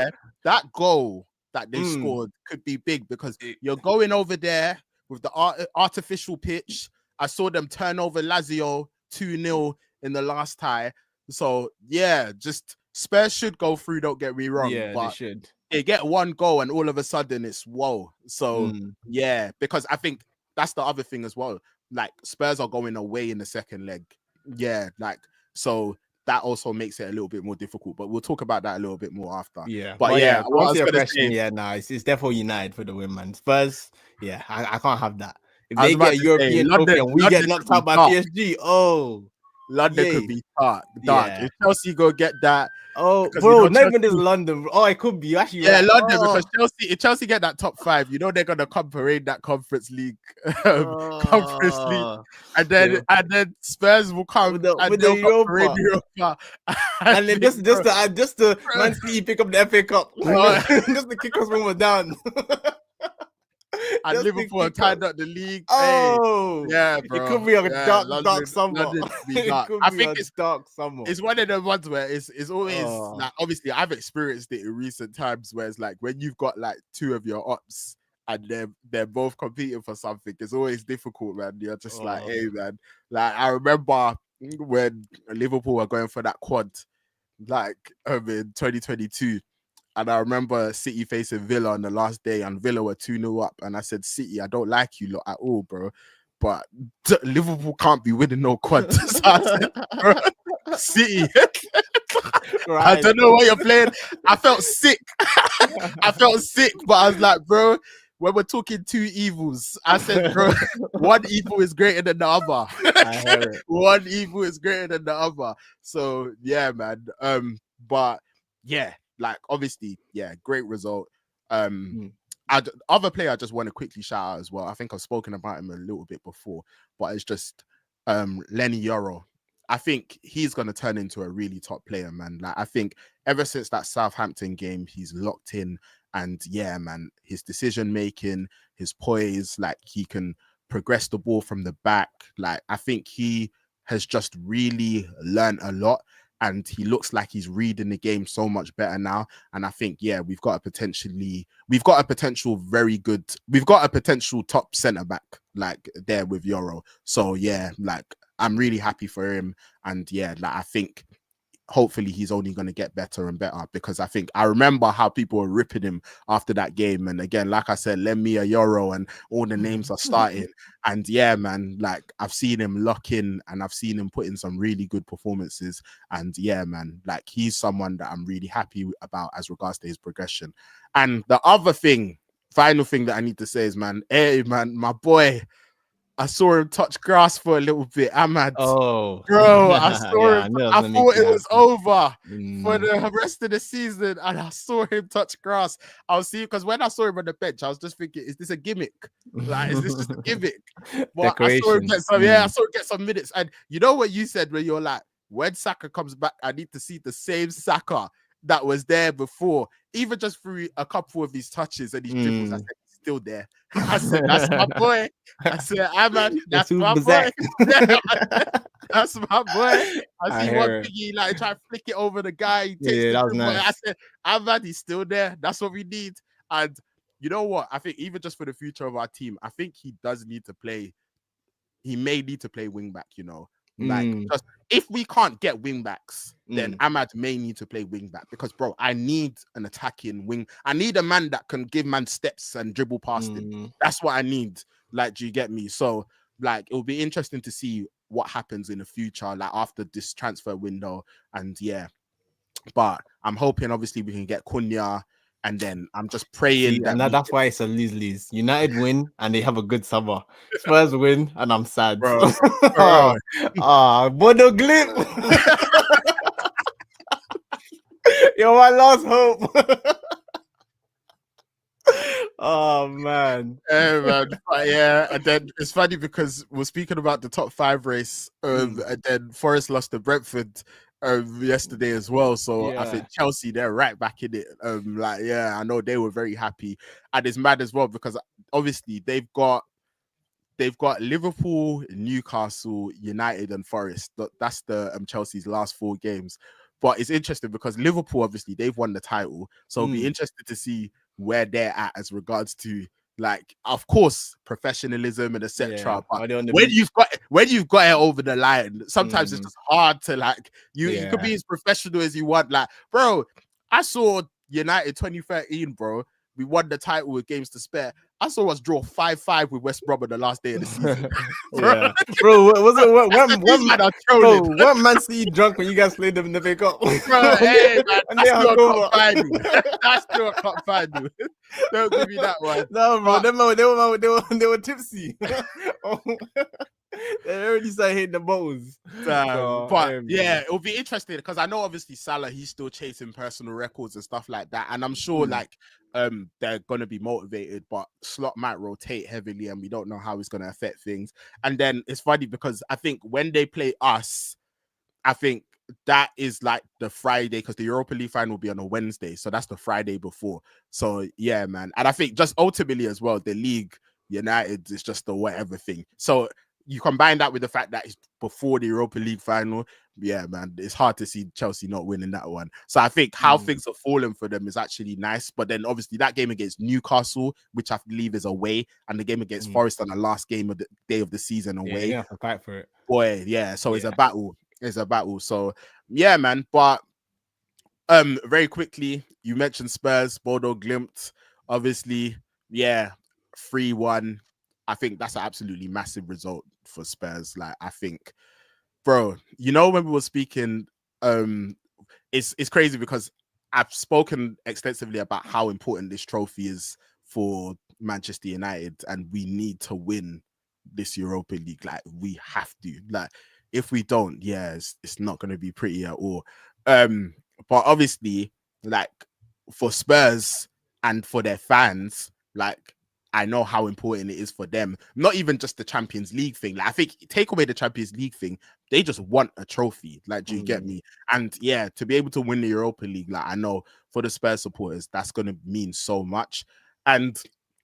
that goal that they scored could be big because you're going over there with the artificial pitch. I saw them turn over Lazio 2-0 in the last tie. So yeah, just Spurs should go through, don't get me wrong. Yeah, but they should. They get 1 goal and all of a sudden it's whoa. So yeah, because I think that's the other thing as well. Like Spurs are going away in the second leg. Yeah, like so that also makes it a little bit more difficult. But we'll talk about that a little bit more after. Yeah, but yeah, answer your question. It's definitely United for the win, man. Spurs, I can't have that. If they get a European trophy and we get knocked out by PSG, London could be dark. If Chelsea go get that, bro, not even this London. It could be actually. Yeah, right. London because if Chelsea get that top 5, you know they're gonna come parade that Conference League, and then Spurs will come with the Europa, and then just to Man City pick up the FA Cup, just to kick us when we're down. And Liverpool have tied up the league. Yeah, bro. It could be a dark summer. I think it's dark summer. It's one of the ones where it's always like, obviously I've experienced it in recent times where it's like when you've got like 2 of your ops and they're both competing for something, it's always difficult, man. You're just like, hey, man. Like I remember when Liverpool were going for that quad, like in 2022. And I remember City facing Villa on the last day, and Villa were 2-0 up. And I said, City, I don't like you lot at all, bro. But Liverpool can't be winning no quad. So I said, bro, City. Right. I don't know what you're playing. I felt sick. But I was like, bro, when we're talking 2 evils, I said, bro, one evil is greater than the other. I hear it. One evil is greater than the other. So, yeah, man. But, yeah. Like obviously, great result. other player I just want to quickly shout out as well. I think I've spoken about him a little bit before, but it's just Lenny Yoro. I think he's going to turn into a really top player, man. Like, I think ever since that Southampton game, he's locked in. And yeah, man, his decision making, his poise, like he can progress the ball from the back. Like, I think he has just really learned a lot. And he looks like he's reading the game so much better now. And I think, yeah, we've got a potential top centre back like there with Euro. So yeah, like I'm really happy for him. And yeah, like I think hopefully he's only going to get better and better, because I think I remember how people were ripping him after that game. And again, like I said, Lemmy a Euro and all the names are starting. And yeah, man, like I've seen him lock in and I've seen him put in some really good performances. And yeah, man, like he's someone that I'm really happy about as regards to his progression. And the other thing, final thing that I need to say is, man, hey, man, my boy, I saw him touch grass for a little bit. Ahmad. Oh, Bro, I saw him. I thought it was over for Mm. the rest of the season, and I saw him touch grass. I was seeing, because when I saw him on the bench, I was just thinking, is this a gimmick? Like, is this just a gimmick? But I saw him Decoration. get some, I saw him get some minutes. And you know what you said when you're like, when Saka comes back, I need to see the same Saka that was there before, even just through a couple of these touches and these dribbles. I said, he's still there. I said, that's my boy. I said, Ahmad, that's my boy. That's my boy. I see one hear it. thingy like try to flick it over the guy. He takes Yeah, the that was dribble. nice. I said, Ahmad, he's still there. That's what we need. And you know what? I think even just for the future of our team, I think he does need to play. He may need to play wing back, you know. Like, just if we can't get wing backs, then Ahmad may need to play wing back, because, bro, I need an attacking wing. I need a man that can give man steps and dribble past him. That's what I need. Like, do you get me? So, like, it'll be interesting to see what happens in the future, like after this transfer window. And yeah, but I'm hoping obviously we can get Cunha, and then I'm just praying that that's why it's a lose-lose. United win and they have a good summer. Spurs win and I'm sad. bro. Bodo Glimt. You're my last hope. Oh man. Man. But yeah, and then it's funny because we're speaking about the top 5 race, and then Forest lost to Brentford yesterday as well. So I think Chelsea, they're right back in it. Like, yeah, I know they were very happy. And it's mad as well because obviously they've got Liverpool, Newcastle, United, and Forest. That's the Chelsea's last 4 games. But it's interesting because Liverpool, obviously, they've won the title. So it'll be interesting to see where they're at as regards to, like, of course, professionalism and etc. But when you've got it over the line, sometimes it's just hard to, like, you could be as professional as you want. Like, bro, I saw United 2013, bro. We won the title with games to spare. I saw us draw 5-5 with West Brom on the last day of the season. Bro, was it what Man City drunk when you guys played them in the FA Cup? Bro, hey, man, that's still a cup final. That's still a cup final. Don't give me that one. No, bro, they were tipsy. They already started hitting the balls. But yeah, it'll be interesting because I know obviously Salah, he's still chasing personal records and stuff like that, and I'm sure like they're gonna be motivated, but Slot might rotate heavily, and we don't know how it's gonna affect things. And then it's funny because I think when they play us, I think that is like the Friday, because the Europa League final will be on a Wednesday, so that's the Friday before. So yeah, man, and I think just ultimately as well, the league, United is just the whatever thing. So you combine that with the fact that it's before the Europa League final, yeah, man, it's hard to see Chelsea not winning that one. So I think how things are falling for them is actually nice. But then obviously that game against Newcastle, which I believe is away, and the game against Forest on the last game of the day of the season away. Yeah, to fight for it. Boy, yeah. So it's a battle. It's a battle. So yeah, man. But very quickly, you mentioned Spurs, Bodo Glimt. Obviously, yeah, 3-1. I think that's an absolutely massive result for Spurs. Like, I think, bro, you know, when we were speaking, it's crazy because I've spoken extensively about how important this trophy is for Manchester United, and we need to win this Europa League. Like, we have to. Like, if we don't, yeah, it's not going to be pretty at all. But obviously, like, for Spurs and for their fans, like I know how important it is for them. Not even just the Champions League thing. Like I think take away the Champions League thing, they just want a trophy. Like, do you get me? And yeah, to be able to win the Europa League, like I know for the Spurs supporters, that's gonna mean so much. And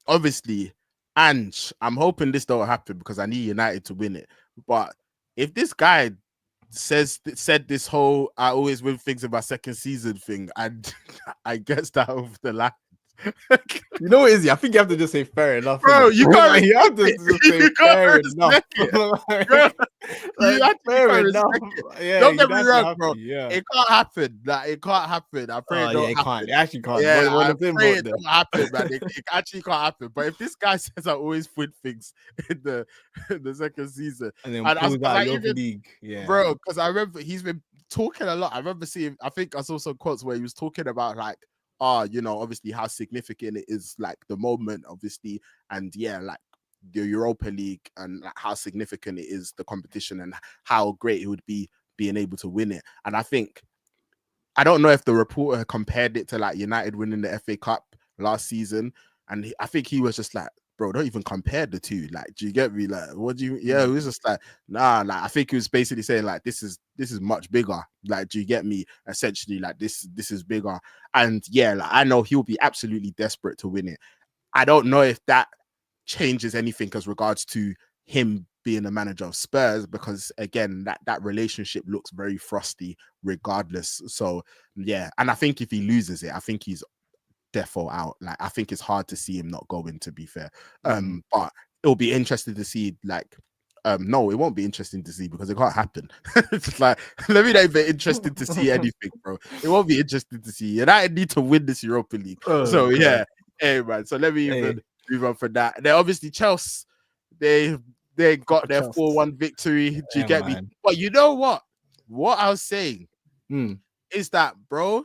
obviously, Ange, I'm hoping this don't happen because I need United to win it. But if this guy said this whole "I always win things in my second season" thing, and I guess that over the line. You know what, Izzy? I think you have to just say fair enough. Bro, you can't you have to just say fair enough. Bro, you actually fair can't enough. it. Don't get me wrong, bro. Yeah. It can't happen. Like it can't happen. I pray it don't happen. Can't. It actually can't. Yeah, I pray it don't happen, man. It actually can't happen. But if this guy says I always win things in the second season, and then I was like, even, league, yeah, bro, because I remember he's been talking a lot. I remember seeing. I think I saw some quotes where he was talking about like, obviously how significant it is, like the moment, obviously, and yeah, like the Europa League and like how significant it is, the competition, and how great it would be being able to win it. And I think, I don't know if the reporter compared it to like United winning the FA Cup last season, and I think he was just like, bro, don't even compare the two. Like, do you get me? Like, what do you? Yeah, it was just like, nah. Like, I think he was basically saying like, this is much bigger. Like, do you get me? Essentially, like this is bigger. And yeah, like I know he'll be absolutely desperate to win it. I don't know if that changes anything as regards to him being the manager of Spurs, because again, that relationship looks very frosty regardless. So yeah, and I think if he loses it, I think he's defo out. Like I think it's hard to see him not going, to be fair. But it'll be interesting to see, like no, it won't be interesting to see because it can't happen. It's like, let me not even interested to see anything, bro. It won't be interesting to see. And I need to win this Europa League. So yeah, hey man. So let me even move on for that. Then obviously Chelsea, they got their 4-1 victory. Do you get me? But you know what? What I was saying is that, bro,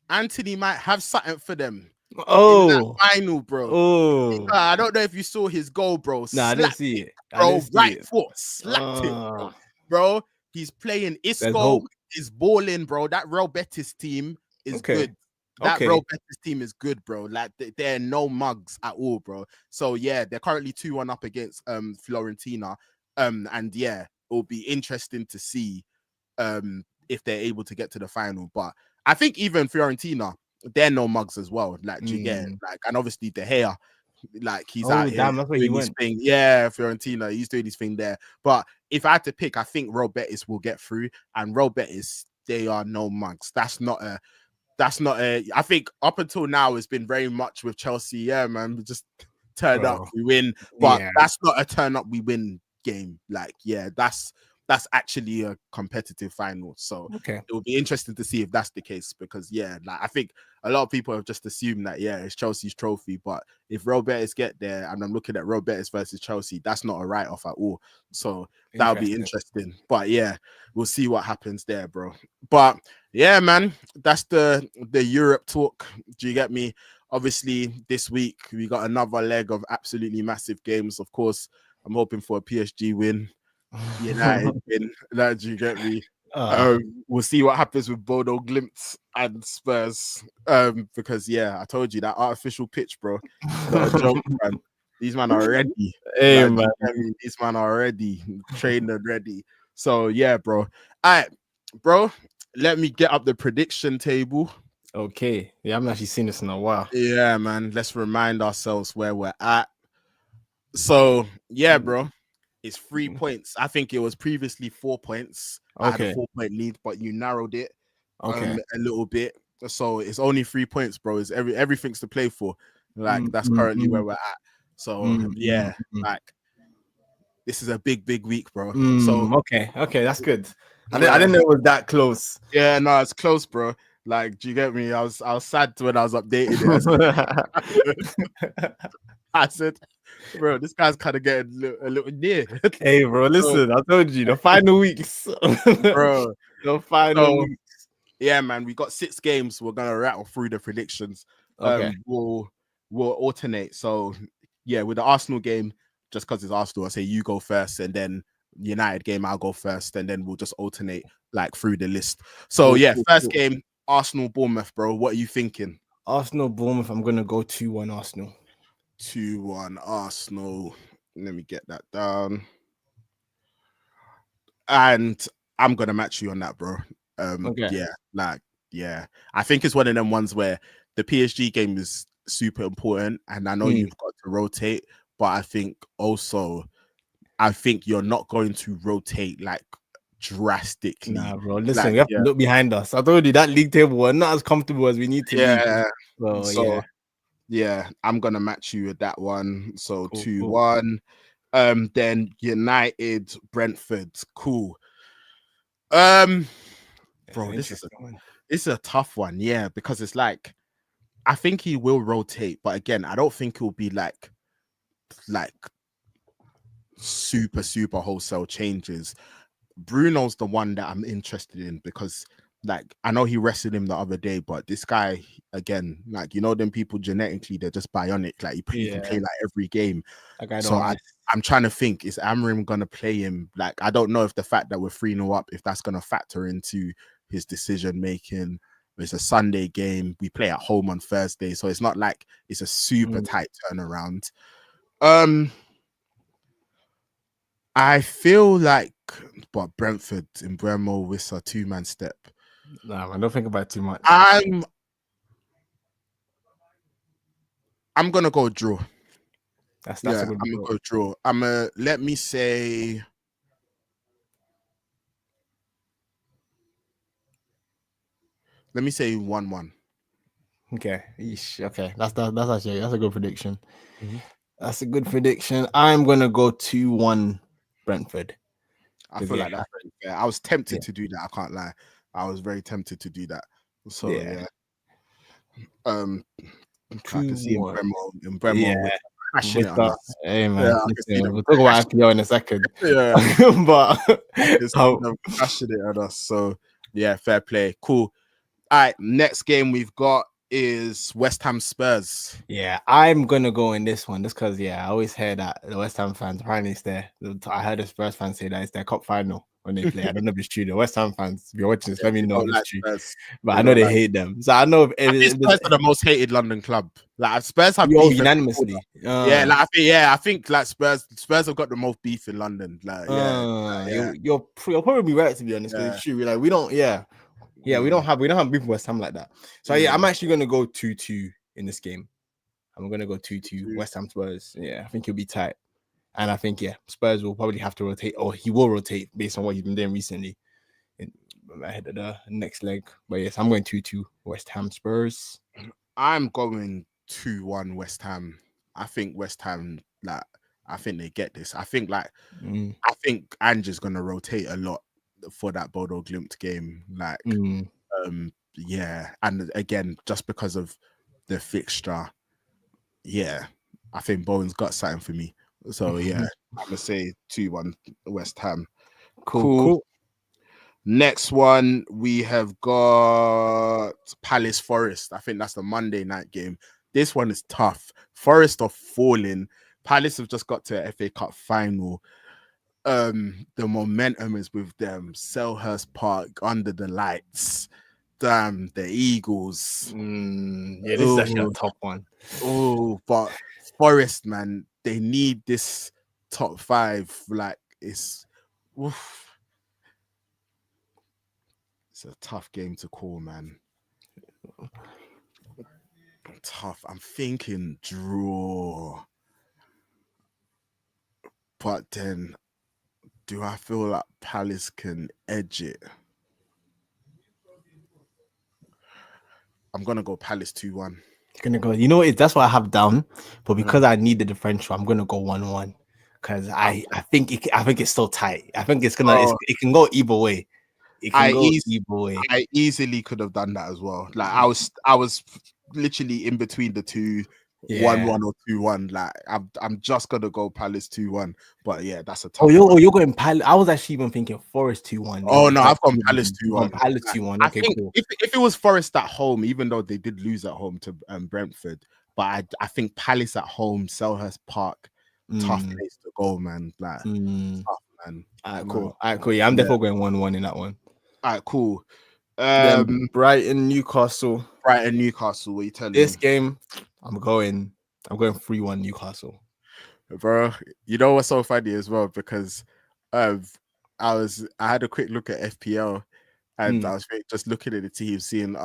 Anthony might have something for them. In that final, bro. I don't know if you saw his goal, bro. I didn't see it, bro. Right foot slapped it, bro. He's playing Isco. Is balling, bro. That Real Betis team is good. That Real Betis team is good, bro. Like they're no mugs at all, bro. So yeah, they're currently 2-1 up against Fiorentina. And yeah, it'll be interesting to see if they're able to get to the final. But I think even Fiorentina, they're no mugs as well. Like, do you get it? Like, and obviously De Gea, like he's out here doing his thing. Yeah, Fiorentina, he's doing his thing there. But if I had to pick, I think Real Betis will get through, and Real Betis, they are no mugs. That's not a. I think up until now it's been very much with Chelsea. Yeah, man, we just turn up, we win. But that's not a turn up, we win game. Like, yeah, that's actually a competitive final. So it will be interesting to see if that's the case, because yeah, like I think a lot of people have just assumed that it's Chelsea's trophy, but if Real Betis get there, and I'm looking at Real Betis versus Chelsea, that's not a write-off at all. So that'll be interesting. But yeah, we'll see what happens there, bro. But yeah, man, that's the Europe talk. Do you get me? Obviously, this week we got another leg of absolutely massive games. Of course, I'm hoping for a PSG win. United win. Like, do you get me? We'll see what happens with Bodo, Glimt, and Spurs. Because I told you that artificial pitch, bro. Not a joke, man. These men are ready. Hey, man. These men are ready, trained and ready. So yeah, bro. All right, bro. Let me get up the prediction table. Okay. Yeah, I haven't actually seen this in a while. Yeah, man. Let's remind ourselves where we're at. So yeah, bro. It's 3 points. I think it was previously 4 points. I had a 4-point lead, but you narrowed it a little bit. So it's only 3 points, bro. It's everything's to play for. Like that's currently where we're at. So like this is a big week, bro. So okay, that's good. I didn't know it was that close. Yeah, no, it's close, bro. Like, do you get me? I was sad when I was updating it. I said, bro, this guy's kind of getting a little near. Hey, bro, listen, I told you the final weeks, bro. The final weeks. Yeah, man, we got 6 games. We're gonna rattle through the predictions. We'll alternate. So yeah, with the Arsenal game, just because it's Arsenal, I say you go first, and then United game, I'll go first, and then we'll just alternate like through the list. So first game, Arsenal Bournemouth, bro. What are you thinking? Arsenal Bournemouth. I'm gonna go 2-1 Arsenal. 2-1 Arsenal. Let me get that down. And I'm gonna match you on that, bro. Okay. Yeah. I think it's one of them ones where the PSG game is super important, and I know you've got to rotate, but I think you're not going to rotate like drastically. Nah, bro. Listen, Like, we have to look behind us. I told you that league table, we're not as comfortable as we need to be. So yeah, I'm gonna match you with that one. So Cool, 2-1. Then United, Brentford, cool. Bro, this is a tough one, yeah, because it's like I think he will rotate, but again, I don't think he'll be like super wholesale changes. Bruno's the one that I'm interested in because like I know he rested him the other day, but this guy again, like them people genetically they're just bionic. Like he can play like every game. So I'm trying to think, is Amorim gonna play him? Like I don't know if the fact that we're 3-0 up, if that's gonna factor into his decision making. It's a Sunday game. We play at home on Thursday, so it's not like it's a super tight turnaround. I feel like, but Brentford in Bremo with a 2-man step. Nah, man, don't think about it too much. I'm gonna go draw. That's a good I'm gonna go draw. Let me say 1-1. Okay. Okay. That's a good prediction. That's a good prediction. I'm gonna go 2-1 Brentford. I feel like that's very fair. I was tempted to do that. I can't lie. I was very tempted to do that. So yeah. I can see in Bremo crashing it on us. Hey man, we'll talk about IPO in a second. But crashing it on us. So yeah, fair play. Cool. All right, next game we've got is West Ham Spurs. Yeah, I'm gonna go in this one just because I always hear that the West Ham fans apparently it's there. I heard the Spurs fans say that it's their cup final when they play. I don't know if it's true. The West Ham fans, if you're watching this, let me know if it's true. But I know they hate them. So I know if Spurs are the most hated London club. Like Spurs have beef unanimously. I think like Spurs have got the most beef in London. Like you'll probably be right to be honest. But it's true. Like we don't. We don't have beef with West Ham like that. So I'm actually gonna go 2-2 in this game. I'm gonna go 2-2 West Ham Spurs. Yeah, I think he'll be tight, and I think Spurs will probably have to rotate, or he will rotate based on what he's been doing recently. Ahead of the next leg, but yes, I'm going 2-2 West Ham Spurs. I'm going 2-1 West Ham. I think West Ham, like, I think they get this. I think I think Ange's gonna rotate a lot for that Bodo Glimt game. Like, and again, just because of the fixture, I think Bowen's got something for me. So I'm gonna say 2-1 West Ham. Cool. Next one, we have got Palace Forest. I think that's the Monday night game. This one is tough. Forest are falling. Palace have just got to FA Cup final. The momentum is with them. Selhurst Park under the lights. Damn, the Eagles. This is actually a tough one. Oh, but Forest, man, they need this top 5. Like, it's a tough game to call, man. Tough. I'm thinking draw. But then, do I feel like Palace can edge it? I'm going to go Palace 2-1. You're going to go, that's what I have down. But because I need the differential, I'm going to go 1-1. Because I think it's so tight. I think it can go either way. I easily could have done that as well. Like I was literally in between the two, 1-1 or 2-1. Like I'm just gonna go Palace 2-1. But that's a tough. You're going Palace. I was actually even thinking Forest 2-1. Oh no, I've gone Palace 2-1. Palace 2-1. Okay, cool. If it was Forest at home, even though they did lose at home to Brentford, but I think Palace at home, Selhurst Park, tough place to go, man. Like tough, man. All right, cool. Yeah, I'm definitely going 1-1 in that one. All right, cool. Brighton, Newcastle. What are you telling me? This game, I'm going I'm going 3-1 Newcastle. Bro, you know what's so funny as well? Because um I had a quick look at FPL and I was just looking at the team, seeing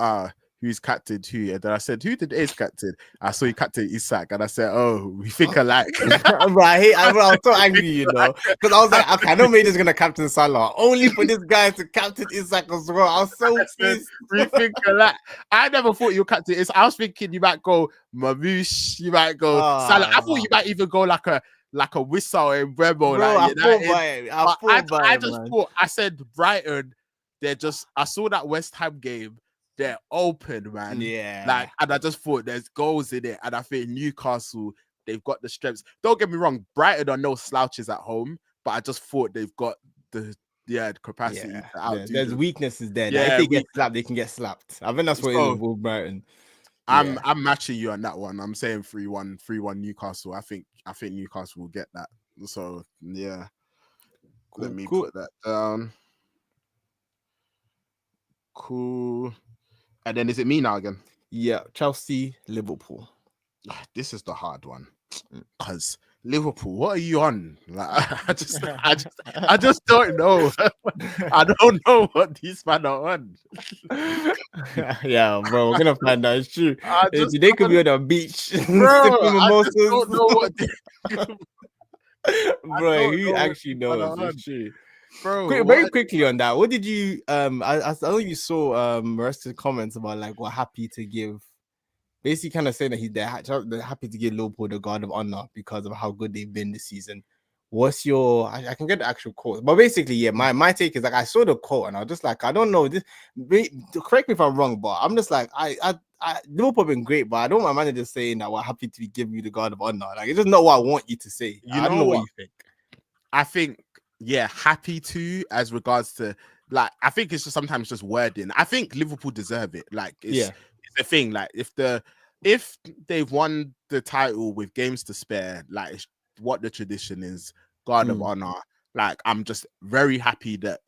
who's captained who, and then I said, "Who did Ace captain?" I saw you captain Isak, and I said, "Oh, we think alike." Right, I was so angry, you Like, know, because I was like, okay, I know Maid's gonna captain Salah, only for this guy to captain Isak as well. I was so I said, pissed. we think alike. I never thought you captain is. I was thinking you might go Mamouche, you might go Salah. I thought you might even go like a Whistle and Bremo, Bro, like I fought United. by it. I But fought by I it, just man. thought I said Brighton. They're just. I saw that West Ham game. They're open, man. Yeah, Like, and I just thought there's goals in it, and I think Newcastle they've got the strengths. Don't get me wrong, Brighton are no slouches at home, but I just thought they've got the capacity yeah. to outdo There's them. weaknesses there. That if Yeah, they get slapped, they can get slapped. I think that's what it is so with Brighton. I'm Yeah, I'm matching you on that one. I'm saying 3-1 Newcastle. I think Newcastle will get that. So yeah, let cool, me cool. put that down. Cool. And then is it me now again? Yeah, Chelsea, Liverpool. This is the hard one. Because Liverpool, what are you on? Like, I just don't know. I don't know what these men are on. Yeah, bro, we're gonna find out. It's true. I just Today could be don't, on the beach bro. sipping I just mimosas. don't know what. I Bro, don't who know what actually these men knows? are It's on, true. bro. Very What? quickly on that, what did you I know you saw rest of the comments about like we're happy to give basically kind of saying that they're happy to give Liverpool the guard of honor because of how good they've been this season. What's your I can get the actual quote, but basically, yeah, my take is like I saw the quote and I was just like, I don't know this. Correct me if I'm wrong, but I'm just like Liverpool have been great, but I don't want my manager saying that we're happy to be giving you the guard of honor. Like it's just not what I want you to say. You I don't know know what what? you think. I think, yeah, happy to as regards to like I think it's just sometimes just wording. I think Liverpool deserve it. Like Yeah. it's a thing. Like if they've won the title with games to spare, like it's what the tradition is, guard of honor. Like I'm just very happy that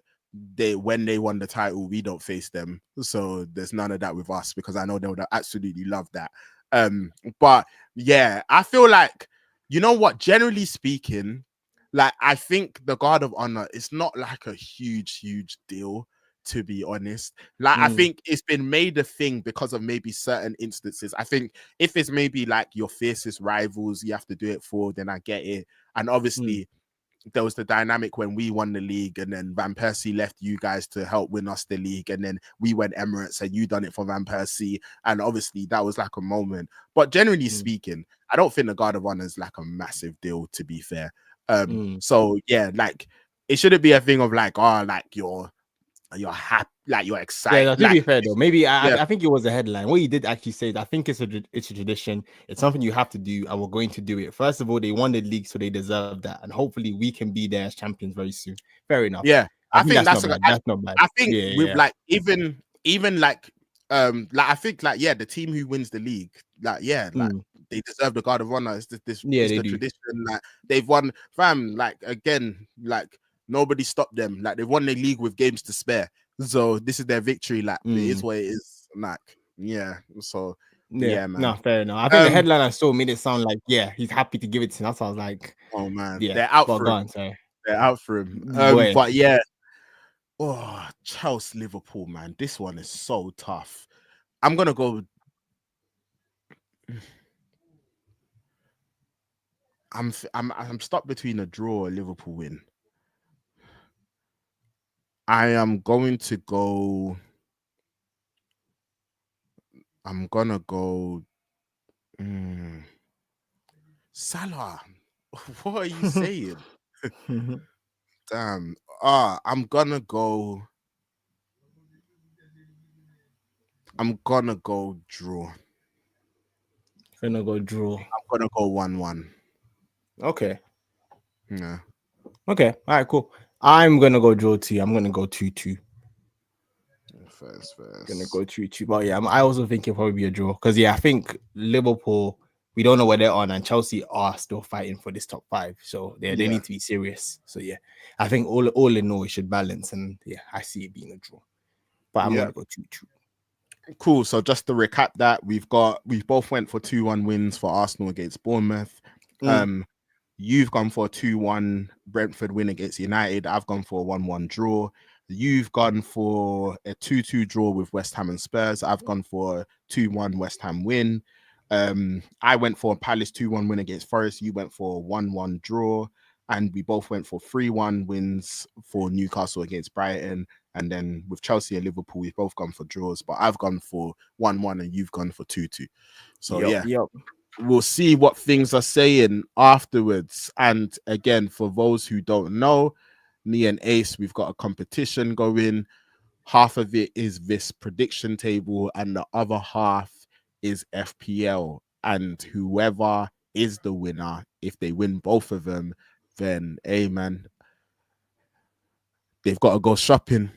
when they won the title, we don't face them. So there's none of that with us because I know they would absolutely love that. But yeah, I feel like you know what, generally speaking, like I think the guard of honor is not like a huge deal, to be honest. Like I think it's been made a thing because of maybe certain instances. I think if it's maybe like your fiercest rivals you have to do it for, then I get it. And obviously there was the dynamic when we won the league and then Van Persie left you guys to help win us the league, and then we went Emirates and you done it for Van Persie, and obviously that was like a moment. But generally speaking, I don't think the guard of honor is like a massive deal, to be fair. So yeah, like it shouldn't be a thing of like, oh, like you're happy, like you're Yeah, excited. no, to Like be fair though, maybe yeah, I think it was a headline. What you did actually say is I think it's a tradition. It's something you have to do, and we're going to do it. First of all, they won the league, so they deserve that, and hopefully we can be there as champions very soon. Fair enough. yeah. I I think think that's that's not bad. That's not bad. I think Yeah, with yeah. like even like I think like yeah, the team who wins the league, like yeah, like they deserve the guard of honor. Yeah, It's they the do. tradition that they've won, fam. Like again, like nobody stopped them. Like they've won the league with games to spare. So this is their victory lap. It is what it is. Like, yeah. So Yeah, yeah, no, man. fair enough. I think the headline I saw made it sound like yeah, he's happy to give it to him. That's why I was like, Oh man, yeah, they're out but for go him. on, sorry. They're out for him. Boy. But yeah. Oh, Chelsea Liverpool, man. This one is so tough. I'm gonna go. I'm stuck between a draw or a Liverpool win. I am going to go. I'm gonna go. Salah. What are you saying? Damn. I'm gonna go. I'm gonna go draw. Gonna go draw. I'm gonna go 1-1. Okay. Yeah. Okay. All right, cool. I'm gonna go draw too. I'm gonna go 2-2. First. Gonna go 2-2. But yeah, I also think it'll probably be a draw. Because yeah, I think Liverpool, we don't know where they're on, and Chelsea are still fighting for this top 5. So they need to be serious. So yeah, I think all in all, it should balance. And yeah, I see it being a draw. But I'm gonna go 2-2. Cool. So just to recap that, we both went for 2-1 wins for Arsenal against Bournemouth. Mm. You've gone for a 2-1 Brentford win against United. I've gone for a 1-1 draw. You've gone for a 2-2 draw with West Ham and Spurs. I've gone for a 2-1 West Ham win. I went for a Palace 2-1 win against Forest. You went for a 1-1 draw. And we both went for 3-1 wins for Newcastle against Brighton. And then with Chelsea and Liverpool, we've both gone for draws. But I've gone for 1-1 and you've gone for 2-2. So Yep. we'll see what things are saying afterwards. And again, for those who don't know, me and Ace, we've got a competition going. Half of it is this prediction table, and the other half is FPL. And whoever is the winner, if they win both of them, then hey man, they've got to go shopping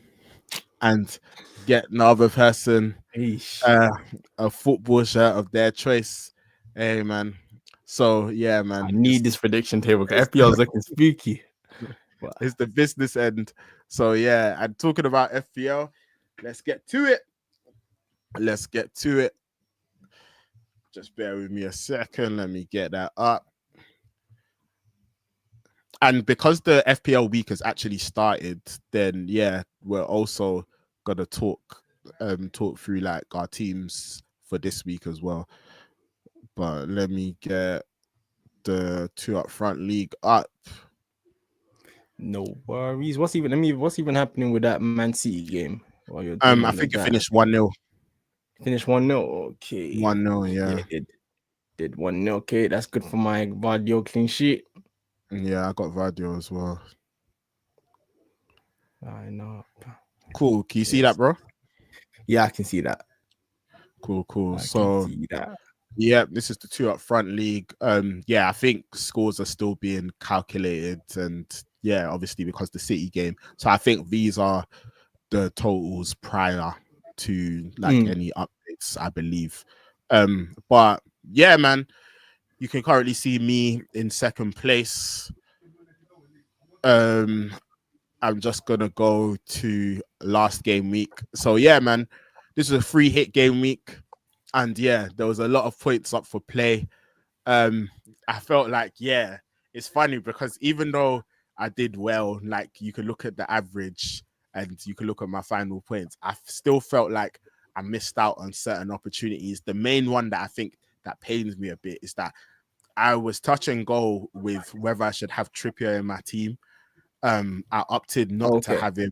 and get another person a football shirt of their choice. Hey man. So yeah, man. I need this prediction table because FPL is looking spooky. It's the business end. So yeah, and talking about FPL, let's get to it. Just bear with me a second. Let me get that up. And because the FPL week has actually started, then yeah, we're also gonna talk through like our teams for this week as well. But let me get the 2 up front league up. No worries. What's even happening with that Man City game? While you're I think it finished 1-0. Finished 1-0. Okay. 1-0, yeah. It did 1-0. Okay, that's good for my Vardio clean sheet. Yeah, I got Vardio as well. I know. Cool. Can you see that, bro? Yeah, I can see that. Cool. I So can see that. yeah, this is the 2 up front league. Yeah, I think scores are still being calculated, and yeah, obviously because the City game. So I think these are the totals prior to like any updates, I believe. But yeah, man, you can currently see me in second place. I'm just gonna go to last game week. So yeah, man, this is a free hit game week, and yeah, there was a lot of points up for play. I felt like yeah, it's funny because even though I did well, like you could look at the average and you could look at my final points, I still felt like I missed out on certain opportunities. The main one that I think that pains me a bit is that I was touch and go with whether I should have Trippier in my team. I opted not to have him.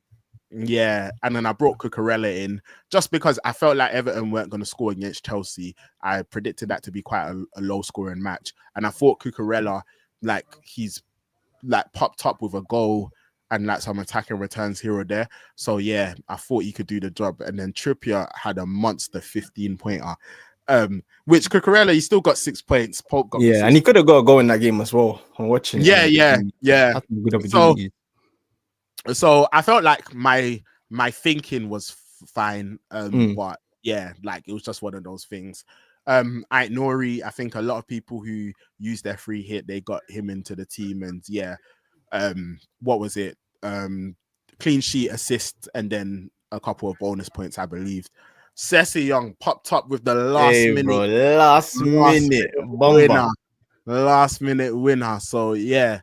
Yeah, and then I brought Cucurella in just because I felt like Everton weren't going to score against Chelsea. I predicted that to be quite a low scoring match, and I thought Cucurella, like he's like popped up with a goal and like some attacking returns here or there. So yeah, I thought he could do the job. And then Trippier had a monster 15-pointer. Which Cucurella, he still got 6 points. Pope got and he could have got a goal in that game as well. I'm watching. Yeah. Good opportunity. So I felt like my thinking was fine. But yeah, like it was just one of those things. Nori, I think a lot of people who used their free hit, they got him into the team, and yeah, what was it? Clean sheet, assist, and then a couple of bonus points, I believe. Ceci Young popped up with the last minute bomber. Last minute winner. So yeah,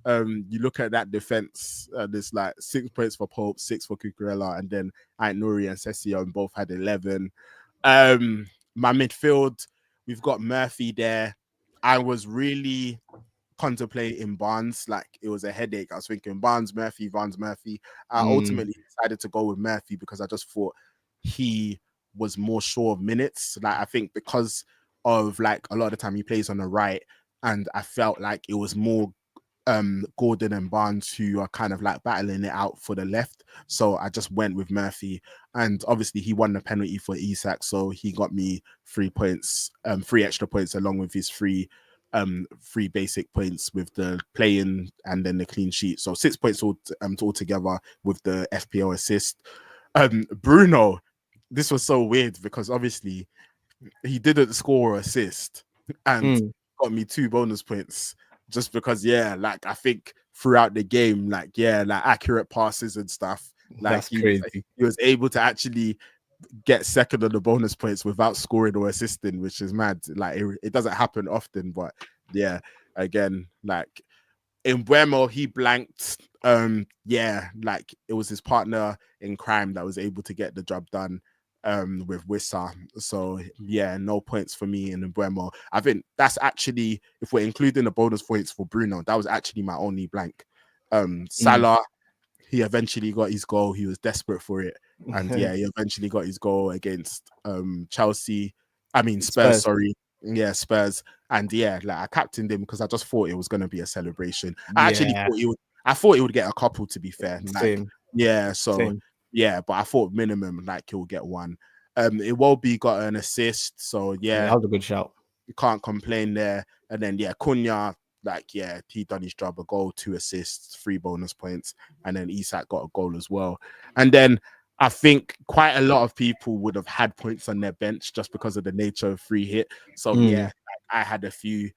you look at that defense, there's like 6 points for Pope, 6 for Cucurella, and then Nuri and Ceci Young both had 11. My midfield, we've got Murphy there. I was really contemplating Barnes, like it was a headache. I was thinking Barnes, Murphy. I ultimately decided to go with Murphy because I just thought he was more sure of minutes. Like I think because of like a lot of the time he plays on the right, and I felt like it was more Gordon and Barnes who are kind of like battling it out for the left. So I just went with Murphy, and obviously he won the penalty for Isak, so he got me 3 points, 3 extra points along with his 3 basic points with the playing and then the clean sheet. So 6 points all together with the FPL assist. Bruno, this was so weird because obviously he didn't score or assist and got me 2 bonus points just because, yeah, like I think throughout the game, like, yeah, like accurate passes and stuff. Like That's crazy. He was able to actually get second on the bonus points without scoring or assisting, which is mad. Like it doesn't happen often, but yeah, again, like in Buemo, he blanked. Yeah, like it was his partner in crime that was able to get the job done with Wissa. So yeah, no points for me in Buemo. I think that's actually, if we're including the bonus points for Bruno, that was actually my only blank. Salah, he eventually got his goal. He was desperate for it. And yeah, he eventually got his goal against Spurs, Spurs. sorry. Yeah, Spurs. And yeah, like I captained him because I just thought it was gonna be a celebration. Yeah. I thought he would get a couple, to be fair. Like, Same. yeah, so Same. yeah, but I thought minimum like he'll get one. Iwobi got an assist, so Yeah, yeah, that was a good shout. you can't complain there. And then yeah, Cunha, like yeah, he done his job, a goal, 2 assists, 3 bonus points, and then Isak got a goal as well. And then I think quite a lot of people would have had points on their bench just because of the nature of free hit. So yeah, I had a few.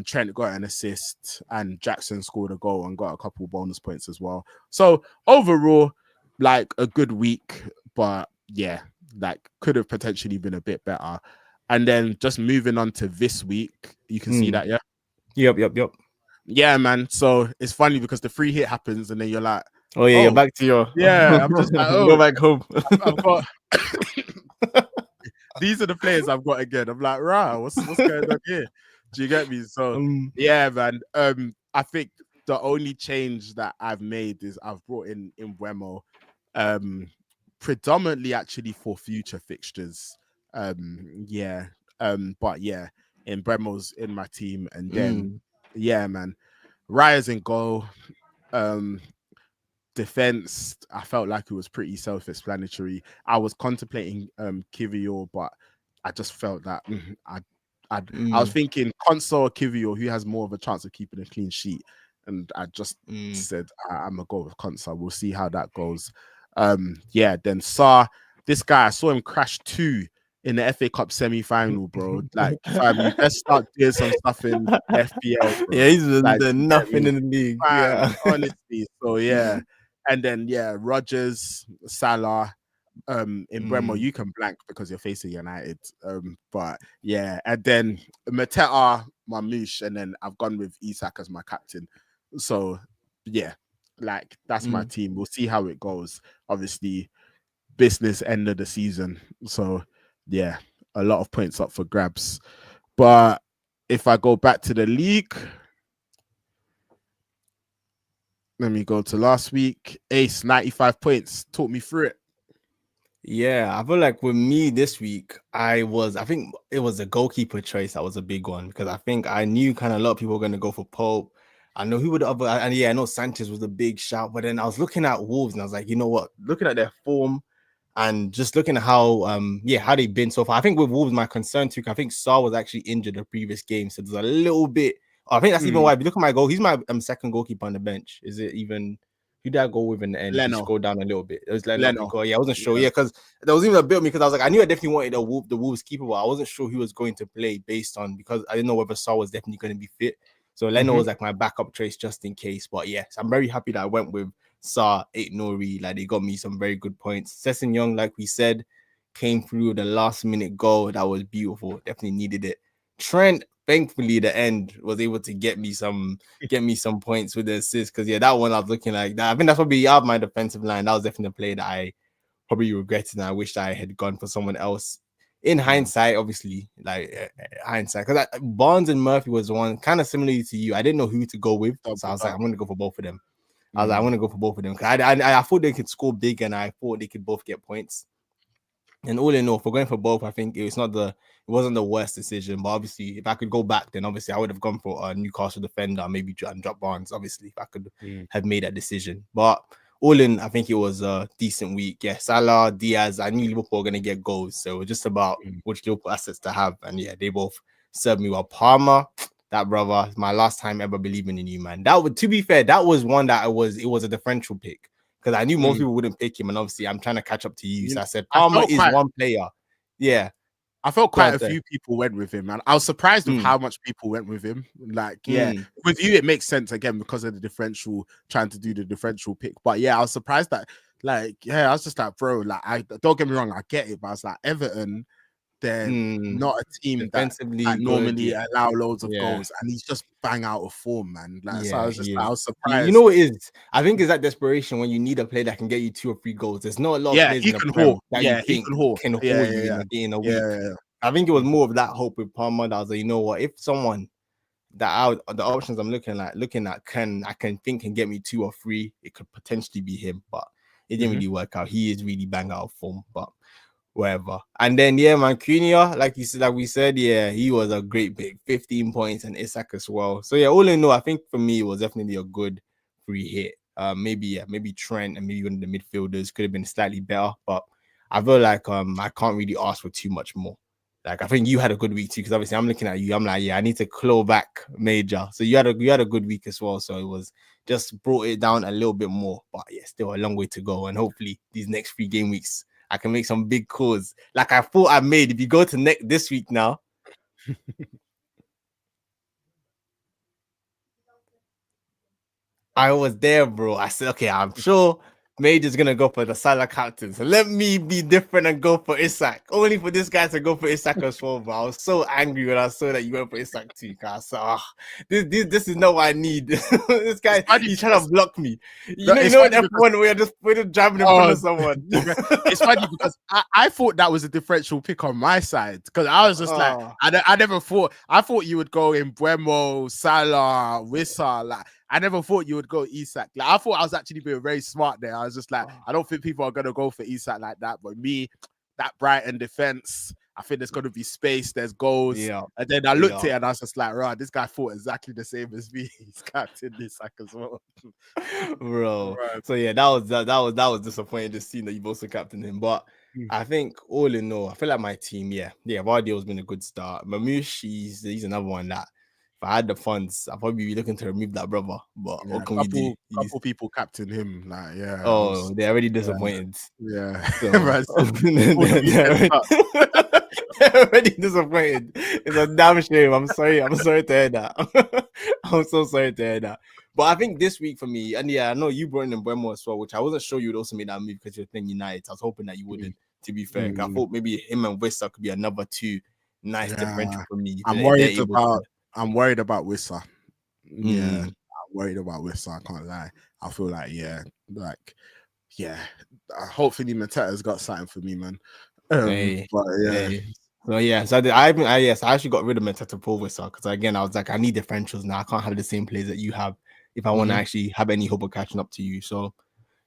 Trent got an assist and Jackson scored a goal and got a couple bonus points as well. So overall, like a good week, but yeah, like could have potentially been a bit better. And then just moving on to this week, you can see that, yeah? Yep. Yeah, man. So it's funny because the free hit happens and then you're like, Oh yeah, you're back to your yeah, I'm just like, go back home. I've got these are the players I've got again. I'm like, rah, what's going on here? Do you get me? So yeah, man. I think the only change that I've made is I've brought in Wemo, predominantly actually for future fixtures. Yeah. But yeah, in Bremo's in my team, and then yeah, man, Raya's in goal. Defense, I felt like it was pretty self-explanatory. I was contemplating Kivior, but I just felt that I was thinking Konsa or Kivior, who has more of a chance of keeping a clean sheet, and I just said I'm gonna go with Konsa. We'll see how that goes. Yeah, then Sa, this guy, I saw him crash 2 in the FA Cup semi-final, bro. Like, fam, you best start doing some stuff in FPL, bro. Yeah, he's like, nothing in the league. Fam, Yeah, honestly. So yeah. And then yeah, Rodgers, Salah, in Bremo, you can blank because you're facing United. But yeah, and then Mateta, Mamouche, and then I've gone with Isak as my captain. So yeah, like that's my team. We'll see how it goes. Obviously, business end of the season. So yeah, a lot of points up for grabs. But if I go back to the league, let me go to last week. Ace, 95 points. Talk me through it. Yeah, I feel like with me this week, I think it was the goalkeeper choice that was a big one because I think I knew kind of a lot of people were going to go for Pope. I know who would other, and yeah, I know Sanchez was a big shout, but then I was looking at Wolves and I was like, you know what? Looking at their form and just looking at how how they've been so far. I think with Wolves, my concern too, I think Saul was actually injured the previous game, so there's a little bit. I think that's even why. If you look at my goal, he's my second goalkeeper on the bench. Is it even? Who did I go with in the end? Leno. He scrolled down a little bit. It was Leno. Yeah, I wasn't sure. Yeah, because there was even a bit of me because I was like, I knew I definitely wanted the Wolves keeper, but I wasn't sure who was going to play based on because I didn't know whether Saul was definitely going to be fit. So Leno was like my backup choice just in case. But yes, I'm very happy that I went with Sa, Nori. Like they got me some very good points. Sesson Young, like we said, came through the last minute goal. That was beautiful. Definitely needed it. Trent, thankfully, the end was able to get me some points with the assist. Because yeah, that one I was looking like that. I think that's probably out of my defensive line. That was definitely a play that I probably regretted, and I wished I had gone for someone else. In hindsight, obviously, like hindsight, because Barnes and Murphy was the one kind of similarly to you. I didn't know who to go with, so I was like, I'm going to go for both of them. I was like, I want to go for both of them. I thought they could score big, and I thought they could both get points. And all in all, for going for both, I think it wasn't the worst decision. But obviously, if I could go back, then obviously I would have gone for a Newcastle defender, maybe and drop Barnes. Obviously, if I could have made that decision, but all in, I think it was a decent week. Yeah, Salah, Diaz, I knew Liverpool were going to get goals. So it was just about which Liverpool assets to have. And yeah, they both served me well. Palmer, that brother, my last time ever believing in you, man. That would, to be fair, that was one that it was a differential pick. Because I knew most people wouldn't pick him. And obviously, I'm trying to catch up to you. So I said, Palmer is one player. Yeah. I felt quite a few people went with him, and I was surprised with how much people went with him. Like, yeah, with you, it makes sense again because of the differential, trying to do the differential pick. But yeah, I was surprised that Like, yeah, I was just like, bro, like, I don't get me wrong, I get it, but I was like, Everton, they're not a team that defensively good. normally Yeah, allow loads of yeah. goals, and he's just bang out of form, man. Like, so I Yeah, was just he like, I is. was You know surprised. what it is? I think it's that desperation when you need a player that can get you 2 or 3 goals. There's not a lot of Yeah, players he in the can Prem haul. that you Yeah, he think can haul. can Yeah, haul yeah, you yeah. in a Yeah, week. yeah, I think it was yeah. more of that hope with Palmer. That I was like, you know what? If someone the options I'm looking at can think can get me 2 or 3, it could potentially be him, but it didn't really work out. He is really bang out of form, but whatever. And then yeah, man, Cunha, like we said, yeah, he was a great big 15 points and Isak as well. So yeah, all in all, I think for me it was definitely a good free hit. Maybe Trent and maybe one of the midfielders could have been slightly better, but I feel like I can't really ask for too much more. Like I think you had a good week too, because obviously I'm looking at you. I'm like, yeah, I need to claw back major. So you had a good week as well. So it was just brought it down a little bit more, but yeah, still a long way to go. And hopefully these next 3 game weeks I can make some big calls. Like I thought I made. If you go to this week now. I was there, bro. I said, okay, I'm sure Major's gonna go for the Salah captain. So let me be different and go for Isak. Only for this guy to go for Isak as well, bro. I was so angry when I saw that you went for Isak too. Cause this is not what I need. This guy, he's trying to block me. It's You know, funny F1 because where we're just driving in front of someone. it's funny because I thought that was a differential pick on my side because I was just like, I never thought. I thought you would go in Buemo, Salah, Wissa. Like, I never thought you would go Isak. Like, I thought I was actually being very smart there. I was just like, I don't think people are gonna go for Isak like that. But me, that Brighton defense, I think there's gonna be space. There's goals. Yeah. And then I looked at it and I was just like, right, this guy thought exactly the same as me. He's captain Isak as well. Bro. Right. So yeah, that was disappointing to see that you've also captained him. But I think all in all, I feel like my team, yeah, Vardio's been a good start. Mamouche, he's another one that if I had the funds, I'd probably be looking to remove that brother. But Yeah, what can we do? couple people captain him. Like, yeah, They're already disappointed. yeah. So All the weekend they're already disappointed. It's a damn shame. I'm sorry. I'm sorry to hear that. I'm so sorry to hear that. But I think this week for me, and yeah, I know you brought in Mbeumo as well, which I wasn't sure you would also make that move because you're playing United. I was hoping that you wouldn't, to be fair. I thought maybe him and Wissa could be another 2 nice differential for me. I'm worried about Wissa. Yeah, I'm worried about Wissa. I can't lie. I feel like, hopefully Mateta's got something for me, man. But yeah. So yeah, so I actually got rid of Mateta for Wissa because again I was like, I need differentials now. I can't have the same plays that you have if I want to actually have any hope of catching up to you. So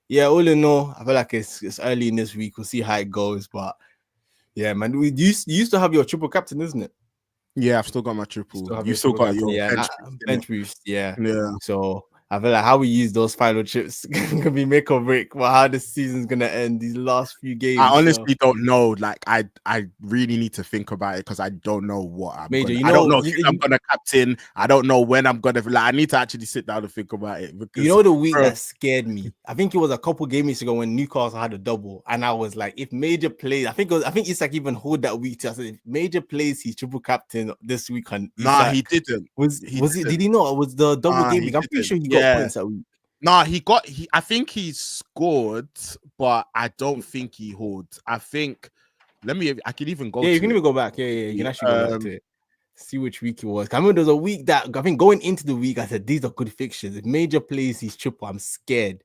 yeah, all in all, I feel like it's early in this week. We'll see how it goes. But yeah, man, you used to have your triple captain, isn't it? Yeah, I've still got my triple. You still got captain, your bench boost, yeah. Yeah. So I feel like how we use those final chips can be make or break. But how the season's gonna end, these last few games. I honestly don't know. Like, I really need to think about it because I don't know what I'm Major. I don't know who I'm gonna captain. I don't know when I'm gonna. Like, I need to actually sit down and think about it. Because, you know, the week that scared me, I think it was a couple game weeks ago when Newcastle had a double, and I was like, if Major plays, I think Isak even hold that week. I said, if Major plays, he's triple captain this week. On nah, Isak. he didn't. Did he not? It was the double game week? I'm pretty sure he got points that week. Nah, I think he scored, but I don't think he holds. I think. I can even go. Yeah, you can even go back. Yeah, you can actually go back to it. See which week it was. I remember there was a week that I think going into the week, I said these are good fixtures. If Major plays his triple, I'm scared.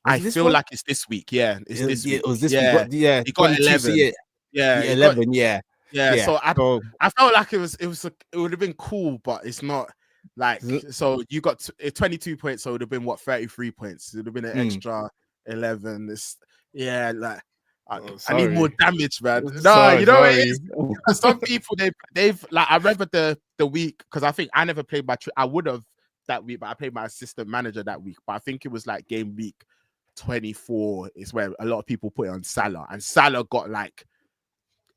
I feel like it's this week. Yeah, it's this week. It was this week. Yeah, he got 11. So yeah, 11. Yeah. So I felt like it would have been cool, but it's not. Like, so you got 22 points, so it would have been what, 33 points. It would have been an extra 11. Like, I need more damage, man. No, you know what it is? Some people they've like, I remember the week because I think I never played I would have that week, but I played my assistant manager that week. But I think it was like game week 24 is where a lot of people put it on Salah, and Salah got like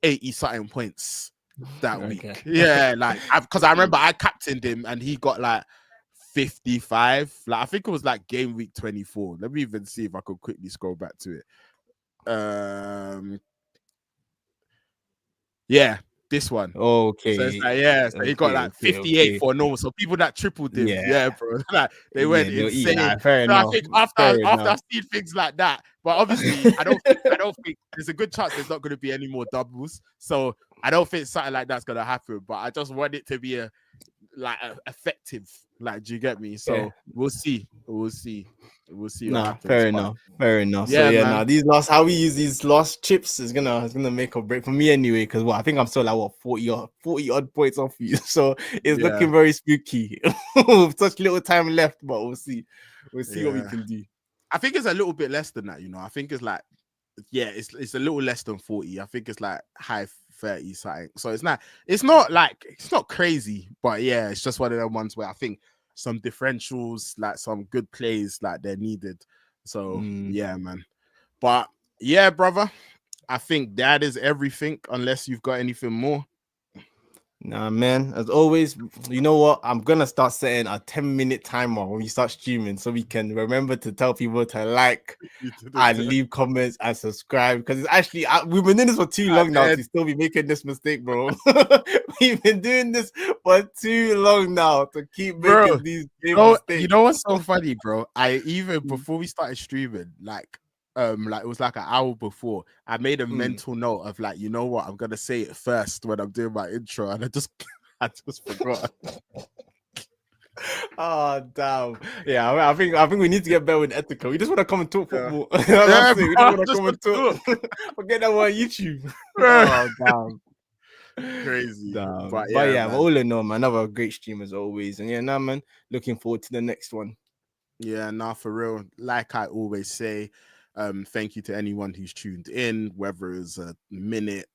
80 something points that week. Yeah, like, because I remember I captained him and he got like 55. Like, I think it was like game week 24. Let me even see if I could quickly scroll back to it. Yeah, This one. So it's Okay. like, yeah, so he got Okay. like Okay. 58 Okay. for normal. So people that tripled him, Yeah. yeah, bro, like they went Yeah. They'll eat insane. that. Fair So I enough. think after Fair enough. I've seen things like that, but obviously I don't think there's a good chance there's not going to be any more doubles. So I don't think something like that's going to happen. But I just want it to be effective. Like, do you get me? Yeah. So we'll see. We'll see what Nah, happens. fair But enough. Fair enough. So yeah, yeah, now man. these last how we use these last chips is gonna make or break for me anyway. Because I think I'm still like 40 odd points off you. So it's Yeah, looking very spooky with such little time left. But we'll see. We'll see what we yeah. can do. I think it's a little bit less than that. I think it's like, yeah, it's a little less than 40. I think it's like high 30 something. So it's not crazy, but yeah, it's just one of them ones where I think some differentials, like some good plays, like they're needed. So yeah, man. But yeah, brother, I think that is everything, unless you've got anything more. Nah, man. As always, you know what? I'm gonna start setting a 10-minute timer when we start streaming, so we can remember to tell people to like and leave comments and subscribe. Because it's actually we've been doing this for too long now to still be making this mistake, bro. We've been doing this for too long now to keep making these mistakes. You know what's so funny, bro? I even before we started streaming, like it was like an hour before, I made a mental note of like, you know what, I'm gonna say it first when I'm doing my intro, and I just forgot. Oh damn! Yeah, I think we need to get better with etiquette. We just want to come and talk football. Yeah, That's it. We just bro, want to just come and talk. Forget that we're on YouTube. Bro. Oh damn! Crazy. Damn. But But yeah, yeah, but man. all in all, man, another great stream as always. And yeah, now man, looking forward to the next one. Yeah, nah, for real. Like I always say, thank you to anyone who's tuned in, whether it's a minute,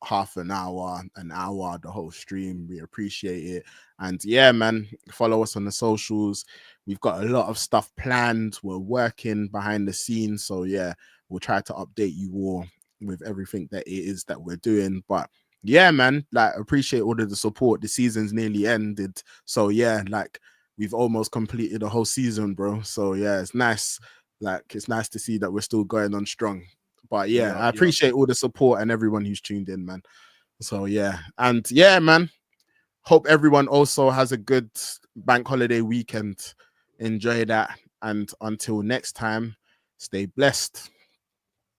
half an hour, the whole stream. We appreciate it. And yeah, man, follow us on the socials. We've got a lot of stuff planned. We're working behind the scenes. So yeah, we'll try to update you all with everything that it is that we're doing. But yeah, man, like appreciate all of the support. The season's nearly ended. So yeah, like we've almost completed a whole season, bro. So yeah, it's nice. Like it's nice to see that we're still going on strong. But yeah, I appreciate all the support and everyone who's tuned in, man. So yeah, and yeah, man. Hope everyone also has a good bank holiday weekend. Enjoy that, and until next time, stay blessed.